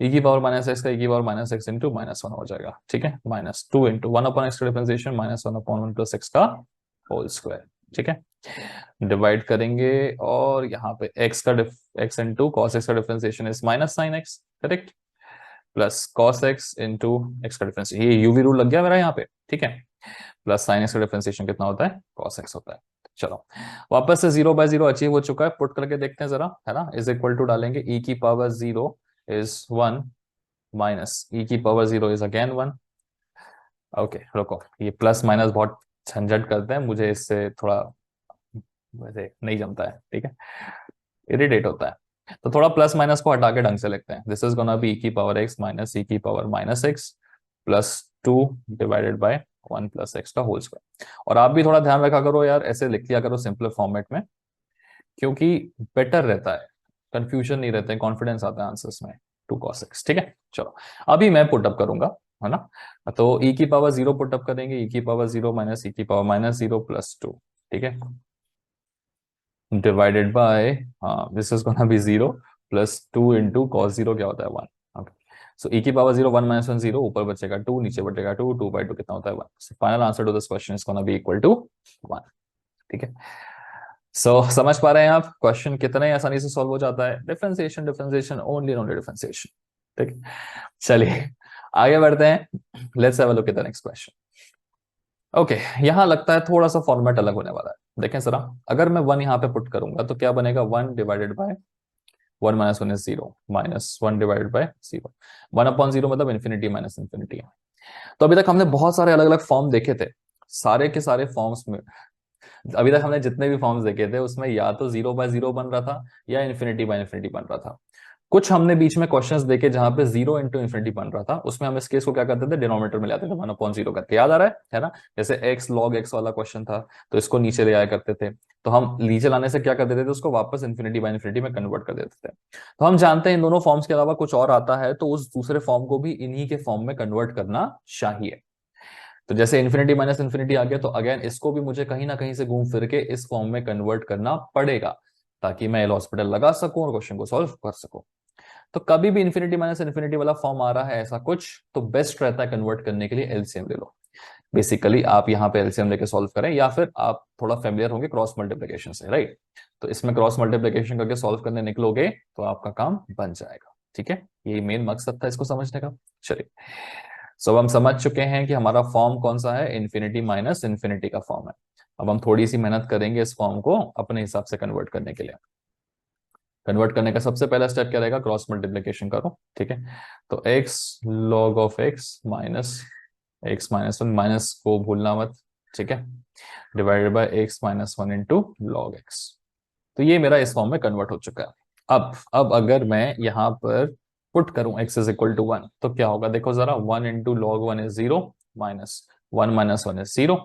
e की पावर माइनस एक्स का e की power minus x into minus one हो जाएगा, ठीक है, minus two into one upon x का differentiation minus one upon one plus x का होल स्क्वायर, ठीक है, डिवाइड करेंगे, और यहाँ पे x का x इंटू कॉस एक्स का differentiation is minus sine x, correct, plus cos x into x का डिफरेंशिएशन, ये यूवी रूल लग गया मेरा यहाँ पे, ठीक है, प्लस साइन एक्स का डिफरेंशिएशन कितना होता है, कॉस एक्स होता है। चलो वापस से जीरो बाय जीरो अचीव हो चुका है, पुट करके देखते हैं जरा, है ना, इज इक्वल टू डालेंगे, ई की power zero is one minus e की power zero is again one. Okay रुको, ये प्लस माइनस बहुत झंझट करते हैं, मुझे इससे थोड़ा वैसे नहीं जमता है, ठीक है, इरिटेट होता है, तो थोड़ा प्लस माइनस को हटा के ढंग से लिखते हैं, this is gonna be e की पावर एक्स माइनस ई की power minus x plus two divided by one plus x का होल स्क्वायर। और आप भी थोड़ा ध्यान रखा करो यार, ऐसे लिख लिया करो सिंपल फॉर्मेट में, क्योंकि बेटर रहता है, कंफ्यूजन नहीं रहता है, कॉन्फिडेंस आता है आंसर्स में, टू कॉस एक्स, ठीक है। चलो अभी मैं पुटअप करूंगा, है ना, तो ई की पावर जीरो पुटअप करेंगे, ई की पावर जीरो माइनस ई की power minus zero plus two, ठीक है, divided by, this is gonna B zero plus two into cos zero क्या होता है, वन, ओके, सो ई की power zero one minus one zero, ऊपर बचेगा टू, नीचे बचेगा टू, टू बाई टू कितना होता है, one, so final answer to this question is gonna be equal to one, ठीक है। सो समझ पा रहे हैं आप, क्वेश्चन कितने आसानी से सॉल्व हो जाता है, differentiation differentiation only only differentiation, ठीक है। चलिए आगे बढ़ते हैं, let's have a look at the next question. Okay, यहाँ लगता है थोड़ा सा फॉर्मेट अलग होने वाला है, देखें जरा, अगर मैं वन यहाँ पे पुट करूंगा तो क्या बनेगा, one divided by one minus one is zero, minus one divided by zero, one upon zero मतलब इन्फिनिटी माइनस इन्फिनिटी। तो अभी तक हमने बहुत सारे अलग अलग फॉर्म देखे थे, सारे के सारे फॉर्म्स में अभी तक हमने जितने भी फॉर्म्स देखे थे उसमें या तो 0/0 बन रहा था या इन्फिनिटी बन रहा था। कुछ हमने बीच में क्वेश्चंस देखे जहां पे 0 × बन रहा था, उसमें हम इस केस को क्या करते थे, डिनोमिनेटर में ले आते थे 1/0 करके। याद आ रहा है ना? जैसे x log x वाला क्वेश्चन था, तो इसको नीचे ले आया करते थे, तो हम नीचे लाने से क्या कर देते थे, उसको वापस इन्फिनिटी में कन्वर्ट कर देते थे। तो हम जानते हैं इन दोनों फॉर्म्स के अलावा कुछ और आता है, तो उस दूसरे फॉर्म को भी इन्हीं के फॉर्म में कन्वर्ट करना चाहिए। तो जैसे इन्फिनिटी आ गया, तो अगेन इसको भी मुझे कहीं ना कहीं से घूम फिर के इस फॉर्म में कन्वर्ट करना पड़ेगा, ताकि मैं एल हॉस्पिटल लगा सकूं और क्वेश्चन को सॉल्व कर सकूं। तो कभी भी इन्फिनिटी वाला फॉर्म आ रहा है ऐसा कुछ, तो बेस्ट रहता है कन्वर्ट करने के लिए एलसीएम ले लो। बेसिकली आप यहाँ पे एलसीएम लेके सॉल्व करें, या फिर आप थोड़ा फेमिलियर होंगे क्रॉस मल्टीप्लिकेशन से, राइट? तो इसमें क्रॉस मल्टीप्लिकेशन करके सॉल्व करने निकलोगे तो आपका काम बन जाएगा। ठीक है, यही मेन मकसद था इसको समझने का। चलिए, सो हम समझ चुके हैं कि हमारा फॉर्म कौन सा है, इन्फिनिटी का फॉर्म है। अब हम थोड़ी सी मेहनत करेंगे इस फॉर्म को अपने हिसाब से कन्वर्ट करने के लिए। कन्वर्ट करने का सबसे पहला स्टेप क्या रहेगा, क्रॉस मल्टीप्लिकेशन करो। ठीक है, तो x log of x minus one, minus को भूलना मत। ठीक है, divided by x-1 into log x। तो ये मेरा इस फॉर्म में कन्वर्ट हो चुका है। अब अगर मैं यहाँ पर पुट करूं x इज इक्वल टू 1, तो क्या होगा, देखो जरा, 1 into log 1 is 0, minus 1 minus 1 is 0,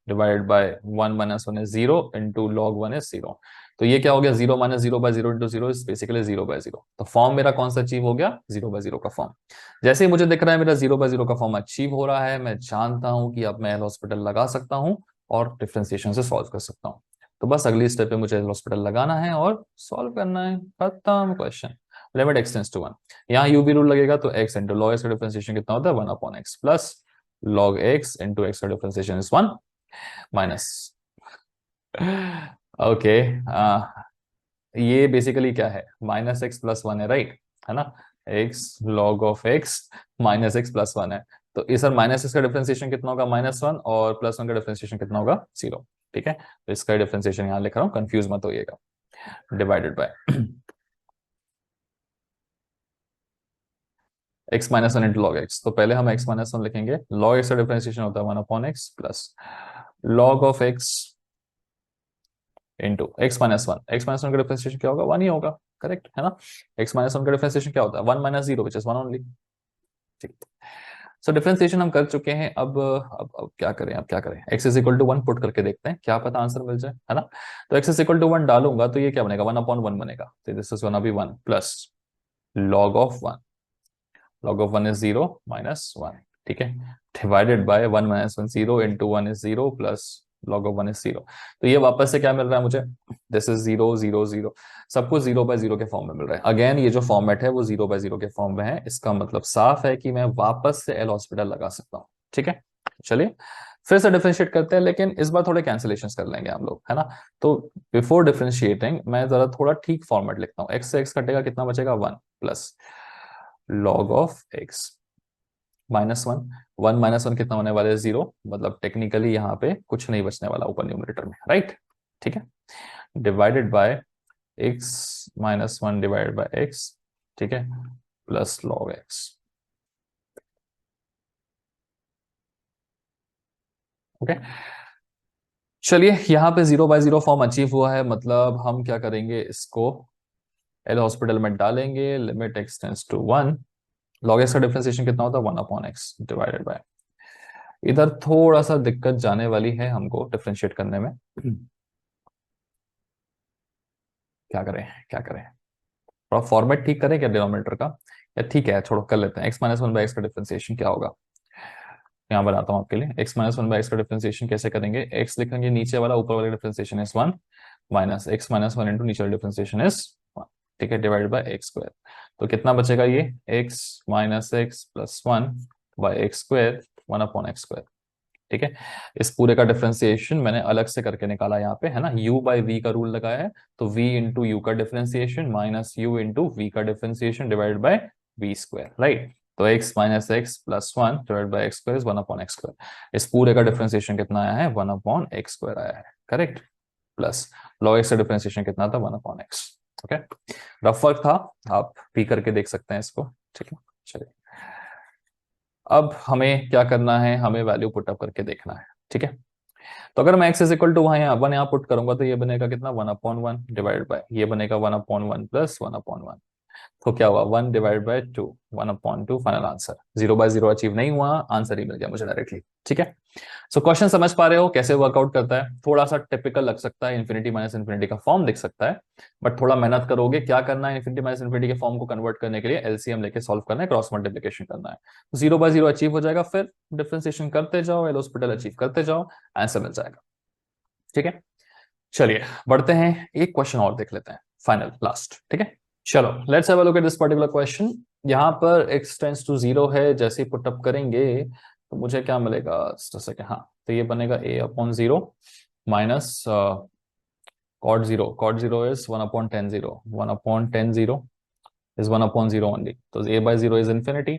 divided by 1 minus 1 is 0 into log 1 is 0। तो ये क्या हो गया, 0 माइनस 0/0 इंटू 0 इज बेसिकली 0/0। तो फॉर्म मेरा कौन सा अचीव हो गया, 0/0 का फॉर्म। जैसे ही मुझे दिख रहा है मेरा 0/0 का फॉर्म अचीव हो रहा है, मैं जानता हूं कि अब मैं एल हॉस्पिटल लगा सकता हूं और डिफरेंशिएशन से सॉल्व कर सकता हूं। तो बस अगली स्टेप पे मुझे एल हॉस्पिटल लगाना है और सॉल्व करना है, खत्म question. Limit x tends to 1, यहाँ u भी रूल लगेगा, तो x इंटू लॉग x का डिफरेंशिएशन कितना होता है, 1/x plus log x into x का डिफरेंशिएशन इज 1 माइनस। ओके, ये बेसिकली क्या है, -x+1 है, राइट? है ना? x log of x -x+1 है। तो इस सर -x का डिफरेंशिएशन कितना होगा, -1, और +1 का डिफरेंशिएशन कितना होगा, 0। ठीक है, तो इसका डिफरेंशिएशन यहाँ लिख रहा हूँ, कंफ्यूज मत होइएगा। Divided by x-1 into log x। तो पहले हम x-1 लिखेंगे, log x का डिफरेंशिएशन होता है 1/x plus log of x into x-1 का डिफरेंशिएशन क्या होगा, 1 ही होगा, करेक्ट है ना? x-1 का डिफरेंशिएशन क्या होता है, 1 माइनस 0 विच इज 1 ओनली। ठीक, सो डिफरेंशिएशन हम कर चुके हैं। अब क्या करें, अब क्या करें, x is equal to 1 put करके देखते हैं, क्या पता आंसर मिल जाए, है ना? तो x इज इक्वल टू 1 डालूंगा तो ये क्या बनेगा, 1/1 बनेगा, तो this is gonna be 1 plus log of 1, log of 1 is 0 minus 1। ठीक है, divided by 1 minus 1, 0 into 1 is 0 plus log of 1 is 0। तो ये वापस से क्या मिल रहा है मुझे, दिस इज 0 0 0, सब कुछ 0/0 के फॉर्म में मिल रहा है। अगेन ये जो फॉर्मेट है वो 0/0 के फॉर्म में है, इसका मतलब साफ है कि मैं वापस से एल हॉस्पिटल लगा सकता हूँ। ठीक है, चलिए फिर से डिफरेंशिएट करते हैं, लेकिन इस बार थोड़े कैंसिलेशन कर लेंगे हम लोग, है ना? तो बिफोर डिफरेंशिएटिंग मैं जरा थोड़ा ठीक फॉर्मेट लिखता हूँ। x से x कटेगा, कितना बचेगा, 1 plus log of x -1, 1 minus 1 कितना होने वाला है, 0, मतलब टेक्निकली यहाँ पे कुछ नहीं बचने वाला ऊपर न्यूमरेटर में, राइट? ठीक है, divided by x-1 divided by x। ठीक है, प्लस log x। ओके, चलिए यहाँ पे 0/0 फॉर्म अचीव हुआ है, मतलब हम क्या करेंगे, इसको एल हॉस्पिटल में डालेंगे, limit x tends to 1, log x का डिफरेंशिएशन कितना होता है, 1/x डिवाइडेड बाय, इधर थोड़ा सा दिक्कत जाने वाली है हमको डिफरेंशिएट करने में। क्या करें, क्या करें, थोड़ा फॉर्मेट ठीक करें क्या डिनोमिनेटर का, या ठीक है छोड़ो, कर लेते हैं। x-1/x का डिफरेंशिएशन क्या होगा, यहाँ बनाता हूँ आपके लिए। x-1/x का डिफरेंशिएशन कैसे करेंगे, x लिखेंगे नीचे वाला, ऊपर वाला differentiation is 1 minus x-1 into नीचे वाला डिफरेंशिएशन इज 1। ठीक है, डिवाइड बाय x²। तो कितना बचेगा ये, x minus x plus 1 by x², 1/x²। ठीक है, इस पूरे का डिफरेंशिएशन मैंने अलग से करके निकाला यहाँ पे, है ना? u बाई वी का रूल लगाया है, तो v इंटू यू का differentiation minus u into v का differentiation divide by v², right? तो x minus x plus 1 divide by x² is 1/x²। इस पूरे का डिफरेंशिएशन कितना आया है, 1/x² आया है, करेक्ट? प्लस log x का डिफरेंशिएशन कितना था, 1/x। ओके, रफ वर्क था, आप भी करके देख सकते हैं इसको। ठीक है, चलिए अब हमें क्या करना है, हमें वैल्यू पुटअप करके देखना है। ठीक है। तो अगर मैं x इज इक्वल टू वहां यहाँ 1 यहाँ पुट करूंगा तो ये बनेगा कितना 1/1 डिवाइडेड बाय ये बनेगा 1/1 प्लस 1/1। तो क्या हुआ 1 divide bye 2 1/2 final answer. 0/0 achieve नहीं हुआ, आंसर ही मिल गया मुझे डायरेक्टली। ठीक है। सो क्वेश्चन समझ पा रहे हो कैसे वर्कआउट करता है? थोड़ा सा टिपिकल लग सकता है, इन्फिनिटी माइनस इन्फिनिटी का फॉर्म दिख सकता है, बट थोड़ा मेहनत करोगे। क्या करना है इन्फिनिटी माइनस इन्फिनिटी के फॉर्म को कन्वर्ट करने के लिए? एलसीएम लेके सॉल्व करना है, क्रॉस मल्टीप्लिकेशन करना है। 0/0 अचीव हो जाएगा, फिर डिफरेंशिएशन करते जाओ, एल हॉस्पिटल अचीव करते जाओ, आंसर मिल जाएगा। ठीक है, चलिए बढ़ते हैं, एक क्वेश्चन और देख लेते हैं, फाइनल लास्ट। ठीक है, चलो let's have a look at this particular question. यहाँ पर x टेंड्स टू 0 है, जैसे ही पुटअप करेंगे तो मुझे क्या मिलेगा? सेकंड, हाँ, तो ये बनेगा a/0 minus cot 0 is 1/10 1/10 is 1/0 only, तो a/0 is infinity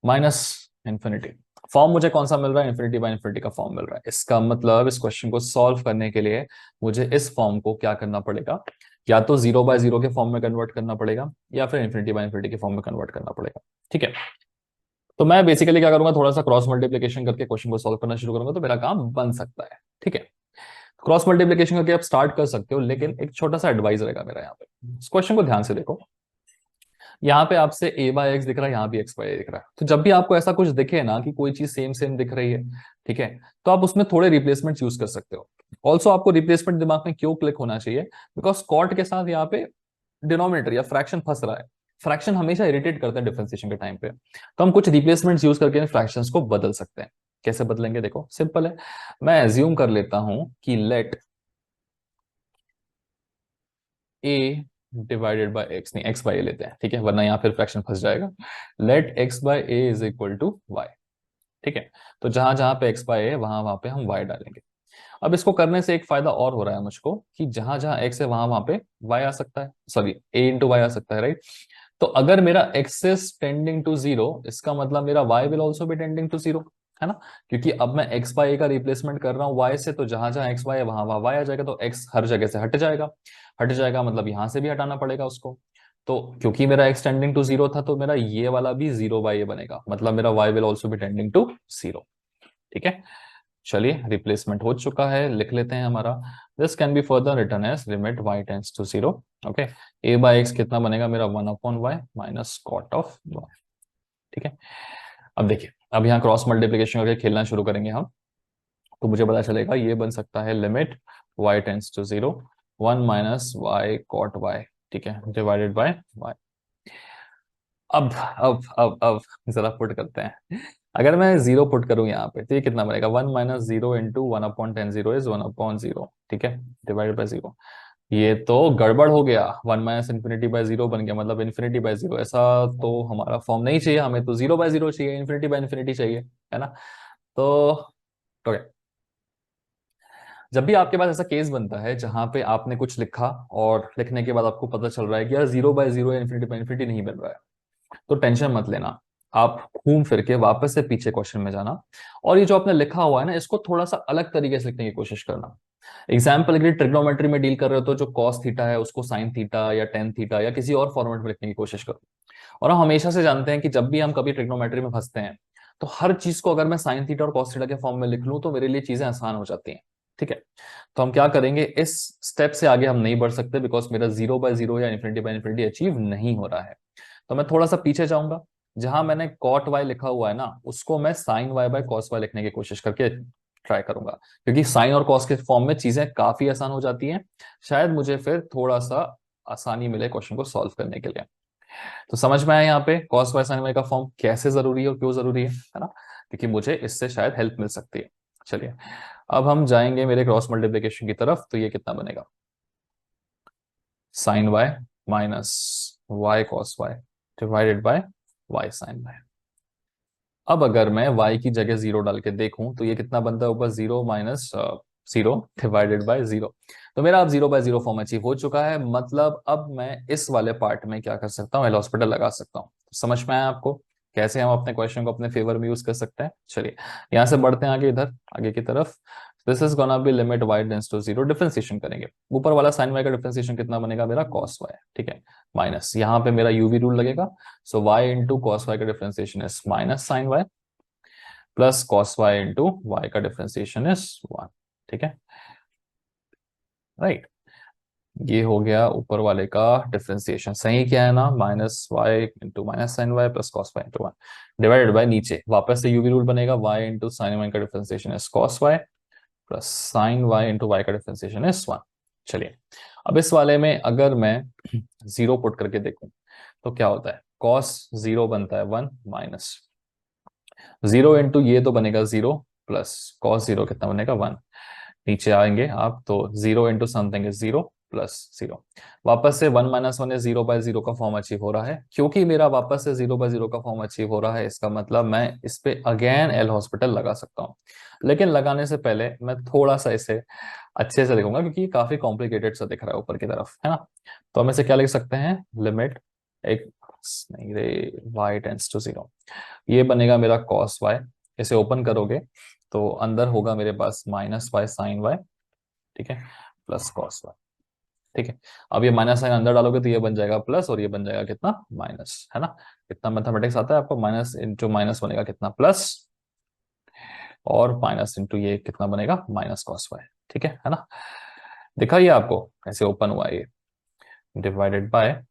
minus infinity. Form मुझे कौन सा मिल रहा है? इन्फिनिटी बाय इन्फिनिटी का फॉर्म मिल रहा है। इसका मतलब इस क्वेश्चन को सॉल्व करने के लिए मुझे इस फॉर्म को क्या करना पड़ेगा? या तो 0/0 के फॉर्म में कन्वर्ट करना पड़ेगा या फिर इन्फिनिटी बाय इन्फिनिटी के फॉर्म में कन्वर्ट करना पड़ेगा। ठीक है, तो मैं बेसिकली क्या करूंगा, थोड़ा सा क्रॉस मल्टीप्लिकेशन करके क्वेश्चन को सॉल्व करना शुरू करूंगा तो मेरा काम बन सकता है। ठीक है, क्रॉस मल्टीप्लिकेशन करके आप स्टार्ट कर सकते हो, लेकिन एक छोटा सा एडवाइस रहेगा मेरा यहाँ पे। इस क्वेश्चन को ध्यान से देखो, यहाँ पे आपसे a/x दिख रहा है, यहाँ भी x/a दिख रहा है। तो जब भी आपको ऐसा कुछ दिखे ना कि कोई चीज सेम सेम दिख रही है, ठीक है, तो आप उसमें थोड़े रिप्लेसमेंट यूज कर सकते हो। ऑल्सो आपको रिप्लेसमेंट दिमाग में क्यों क्लिक होना चाहिए? बिकॉज कॉट के साथ यहाँ पे डिनोमिनेटर या फ्रैक्शन फंस रहा है। फ्रैक्शन हमेशा इरिटेट करते हैं डिफरेंशिएशन के टाइम पे, तो हम कुछ रिप्लेसमेंट यूज करके इन फ्रैक्शंस को बदल सकते हैं। कैसे बदलेंगे? देखो सिंपल है, मैं एज्यूम कर लेता हूं कि let a divided by x, नहीं x बाय a लेते हैं, ठीक है, वरना यहाँ फिर फ्रैक्शन फंस जाएगा। Let x bye a is equal to y। ठीक है, तो जहां जहां पे x बाय a है वहां वहां पे हम y डालेंगे। अब इसको करने से एक फायदा और हो रहा है मुझको कि जहां जहां x है वहां वहां पे y आ सकता है, सॉरी a इंटू y आ सकता है, राइट। तो अगर मेरा x इज टेंडिंग टू 0, इसका मतलब मेरा y will also be tending to 0, है ना? क्योंकि अब मैं x बाय a का रिप्लेसमेंट कर रहा हूँ y से, तो जहां जहां x y है वहां वहां y आ जाएगा, तो x हर जगह से हट जाएगा। हट जाएगा मतलब यहां से भी हटाना पड़ेगा उसको। तो क्योंकि मेरा x टेंडिंग टू 0 था, तो मेरा ये वाला भी 0/a बनेगा, मतलब मेरा y will also be tending to 0। ठीक है, चलिए रिप्लेसमेंट हो चुका है, लिख लेते हैं हमारा। This can be further written as limit y tends to 0। Okay, a/x कितना बनेगा मेरा 1/y minus cot of y। ठीक है, अब देखिए, अब यहाँ क्रॉस मल्टीप्लिकेशन करके खेलना शुरू करेंगे हम, तो मुझे पता चलेगा ये बन सकता है limit y tends to 0 1 minus y cot y, ठीक है, डिवाइडेड बाय y। अब जरा पुट करते हैं। अगर मैं 0 पुट करूं यहाँ पे तो ये कितना बनेगा? 1 माइनस 0 इंटू 1/10 इज 1/0, ठीक है, डिवाइडेड बाय 0। ये तो गड़बड़ हो गया, 1 माइनस इन्फिनिटी बाय 0 बन गया, मतलब इन्फिनिटी बाय 0। ऐसा तो हमारा फॉर्म नहीं चाहिए, हमें तो 0/0 चाहिए, इन्फिनिटी बाय इन्फिनिटी चाहिए, है ना? तो ओके, जब भी आपके पास ऐसा केस बनता है जहां पे आपने कुछ लिखा और लिखने के बाद आपको पता चल रहा है कि यार 0/0 या इन्फिनिटी बाय इन्फिनिटी नहीं मिल रहा है, तो टेंशन मत लेना। आप घूम फिर के वापस से पीछे क्वेश्चन में जाना, और ये जो आपने लिखा हुआ है ना, इसको थोड़ा सा अलग तरीके से लिखने की कोशिश करना। एग्जाम्पल के लिए ट्रिग्नोमेट्री में डील कर रहे हो तो जो कॉस थीटा है उसको साइन थीटा या टेन थीटा या किसी और फॉर्मेट में लिखने की कोशिश करो। और हम हमेशा से जानते हैं कि जब भी हम कभी ट्रिग्नोमेट्री में फंसते हैं, तो हर चीज को अगर मैं साइन थीटा और कॉस थीटा के फॉर्म में लिख लूं तो मेरे लिए चीजें आसान हो जाती हैं। ठीक है, तो हम क्या करेंगे, इस स्टेप से आगे हम नहीं बढ़ सकते, बिकॉज मेरा 0/0 या इन्फिनिटी बाय इन्फिनिटी अचीव नहीं हो रहा है। तो मैं थोड़ा सा पीछे जाऊंगा, जहां मैंने कॉट वाई लिखा हुआ है ना, उसको मैं sine y by cos y लिखने की कोशिश करके ट्राई करूंगा, क्योंकि साइन और कॉस के फॉर्म में चीजें काफी आसान हो जाती हैं। शायद मुझे फिर थोड़ा सा आसानी मिले क्वेश्चन को सॉल्व करने के लिए। तो समझ में आया यहाँ पे कॉस वाई साइन वाई का फॉर्म कैसे जरूरी है और क्यों जरूरी है ना? क्योंकि मुझे इससे शायद हेल्प मिल सकती है। चलिए, अब हम जाएंगे मेरे क्रॉस मल्टीप्लिकेशन की तरफ, तो ये कितना बनेगा? Sine y minus y cos y divided by y sine y. अब अगर मैं y की जगह 0 डाल के देखूं तो ये कितना बनता है ऊपर? 0 माइनस 0 डिवाइडेड बाय 0। तो मेरा अब 0/0 फॉर्म अचीव हो चुका है, मतलब अब मैं इस वाले पार्ट में क्या कर सकता हूँ, एल हॉस्पिटल लगा सकता हूँ। समझ में आया आपको कैसे हम अपने क्वेश्चन को अपने फेवर में यूज कर सकते हैं? चलिए यहाँ से बढ़ते हैं आगे, इधर आगे की तरफ। This is gonna be limit y tends to 0, differentiation करेंगे। ऊपर वाला साइन y का डिफरेंशिएशन कितना बनेगा मेरा? cos y, ठीक है, माइनस यहाँ पे मेरा यूवी रूल लगेगा, so y into cos y का differentiation is minus sine y plus cos y into y का डिफरेंशिएशन इज 1। ठीक है, राइट। ये हो गया ऊपर वाले का डिफरेंशिएशन। सही क्या है ना, minus y into minus sine y plus cos y into 1 divided by नीचे वापस से यूवी रूल बनेगा, वाई इंटू साइन वाई का differentiation is cos y plus sine y into y का डिफरेंशिएशन इज 1। चलिए, अब इस वाले में अगर मैं जीरो पुट करके देखूं तो क्या होता है, कॉस जीरो बनता है 1 माइनस जीरो इंटू ये तो बनेगा 0 प्लस कॉस जीरो कितना बनेगा 1। नीचे आएंगे आप तो 0 इंटू समथिंग इज 0 प्लस 0। वापस से 1 माइनस 1 जीरो बाय जीरो का फॉर्म अचीव हो रहा है। क्योंकि मेरा वापस से 0 बाय जीरो का फॉर्म अचीव हो रहा है, इसका मतलब मैं इस पे अगेन एल हॉस्पिटल लगा सकता हूँ। लेकिन लगाने से पहले मैं थोड़ा सा इसे अच्छे से लिखूंगा, क्योंकि काफी कॉम्प्लिकेटेड सा दिख रहा है ऊपर की तरफ, है ना। तो हम इसे क्या लिख सकते हैं, लिमिट एक नहीं रे y टेंस टू 0, ये बनेगा मेरा कॉस वाई। इसे ओपन करोगे तो अंदर होगा मेरे पास माइनस वाई साइन वाई, ठीक है, प्लस कॉस वाई। ठीक है, अब ये माइनस साइन अंदर डालोगे तो ये बन जाएगा प्लस और ये बन जाएगा कितना, माइनस, है ना। कितना मैथमेटिक्स आता है आपको, माइनस इंटू माइनस बनेगा कितना, प्लस, और माइनस इंटू ये कितना बनेगा, माइनस कॉस वाई। ठीक है ना। दिखा ये आपको कैसे ओपन हुआ ये, divided by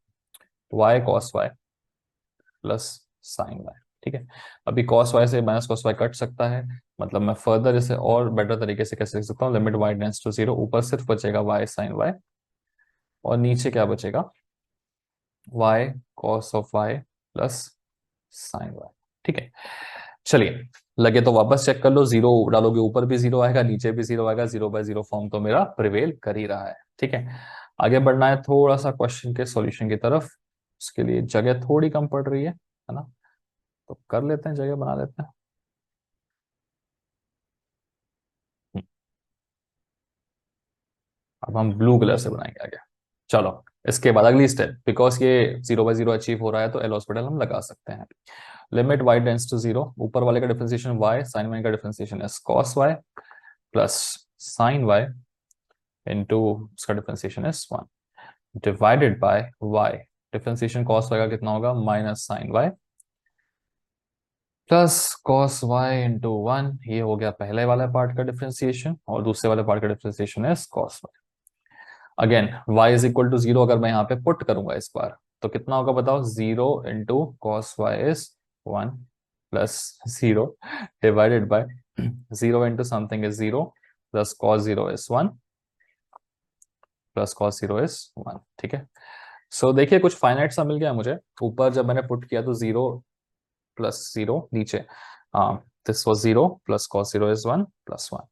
y cos y plus sine y. ठीक है, अभी कॉस वाई से माइनस कॉस वाई कट सकता है, मतलब मैं फर्दर इसे और बेटर तरीके से कैसे लिख सकता हूँ, लिमिट वाई टेंड्स टू 0, ऊपर सिर्फ बचेगा वाई साइन वाई और नीचे क्या बचेगा, y cos of y plus sine y. ठीक है, चलिए, लगे तो वापस चेक कर लो, जीरो डालोगे ऊपर भी जीरो आएगा नीचे भी जीरो आएगा, 0 बाय 0 फॉर्म तो मेरा प्रिवेल कर ही रहा है। ठीक है, आगे बढ़ना है थोड़ा सा क्वेश्चन के सॉल्यूशन की तरफ, उसके लिए जगह थोड़ी कम पड़ रही है ना, तो कर लेते हैं, जगह बना लेते हैं। अब हम ब्लू कलर से बनाएंगे आगे। चलो, इसके बाद अगली स्टेप, बिकॉज ये 0 बाय 0 अचीव हो रहा है तो एल हॉस्पिटल हम लगा सकते हैं। लिमिट y टेंड्स टू 0, ऊपर वाले का डिफरेंशिएशन y, साइन y का डिफरेंशिएशन है cos y plus sine y into उसका डिफरेंशिएशन है 1 divided by y, differentiation cos y का कितना होगा, minus sine y plus cos y into 1, ये हो गया पहले वाला पार्ट का डिफरेंशिएशन और दूसरे वाले पार्ट का डिफरेंशिएशन है cos y। Again y is equal to 0 अगर मैं यहाँ पे पुट करूंगा इस बार तो कितना होगा बताओ, 0 into cos y is 1 plus 0 divided by 0 into something is 0 plus cos 0 is 1 plus cos 0 is 1। ठीक है, सो देखिए कुछ फाइनाइट सा मिल गया मुझे। ऊपर जब मैंने पुट किया तो 0 प्लस 0 नीचे, this was 0 plus cos 0 is 1 plus 1,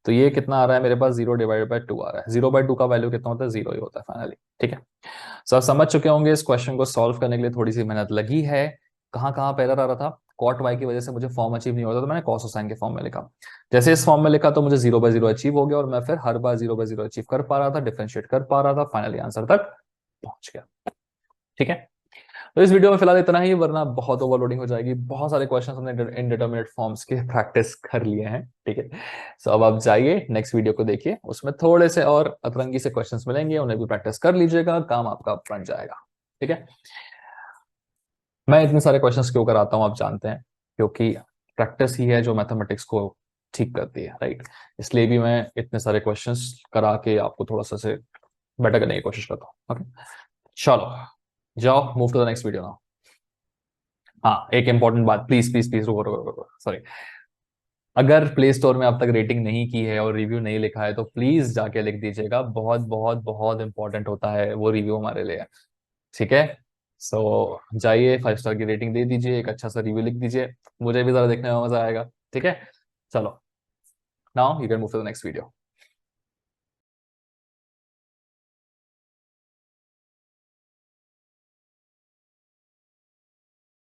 तो ये कितना आ रहा है मेरे पास, 0 डिवाइडेड बाय 2 आ रहा है। 0/2 का वैल्यू कितना होता है, 0 ही होता है फाइनली। ठीक है, सो आप समझ चुके होंगे इस क्वेश्चन को सॉल्व करने के लिए थोड़ी सी मेहनत लगी है। कहाँ कहाँ पे एरर आ रहा था, कॉट वाई की वजह से मुझे फॉर्म अचीव नहीं होता तो मैंने कॉस साइन के फॉर्म में लिखा। जैसे इस फॉर्म में लिखा तो मुझे 0 बाय 0 अचीव हो गया और मैं फिर हर बार 0 बाय 0 अचीव कर पा रहा था, डिफरेंशिएट कर पा रहा था, फाइनली आंसर तक पहुंच गया। ठीक है, तो इस वीडियो में फिलहाल इतना ही, वरना बहुत ओवरलोडिंग हो जाएगी। बहुत सारे क्वेश्चंस हमने इनडिटरमिनेट फॉर्म्स के प्रैक्टिस कर लिए हैं। ठीक है, सो अब आप जाइए नेक्स्ट वीडियो को देखिए, उसमें थोड़े से और अतरंगी से क्वेश्चंस मिलेंगे, उन्हें भी प्रैक्टिस कर लीजिएगा, काम आपका बन जाएगा। ठीक है, मैं इतने सारे क्वेश्चंस क्यों कराता हूं आप जानते हैं, क्योंकि प्रैक्टिस ही है जो मैथमेटिक्स को ठीक करती है, राइट। इसलिए भी मैं इतने सारे क्वेश्चंस करा के आपको थोड़ा सा से बेटर करने की कोशिश करता हूँ। ओके, चलो जाओ, move to the next video now. हाँ, एक इंपॉर्टेंट बात, प्लीज प्लीज प्लीज रुको रुको रुको, सॉरी। अगर प्ले स्टोर में अब तक रेटिंग नहीं की है और रिव्यू नहीं लिखा है तो प्लीज जाके लिख दीजिएगा, बहुत बहुत बहुत इंपॉर्टेंट होता है वो रिव्यू हमारे लिए। ठीक है, सो जाइए 5 स्टार की रेटिंग दे दीजिए, एक अच्छा सा रिव्यू लिख दीजिए, मुझे भी जरा देखने में मजा आएगा। ठीक है, चलो, now you can move to the next video.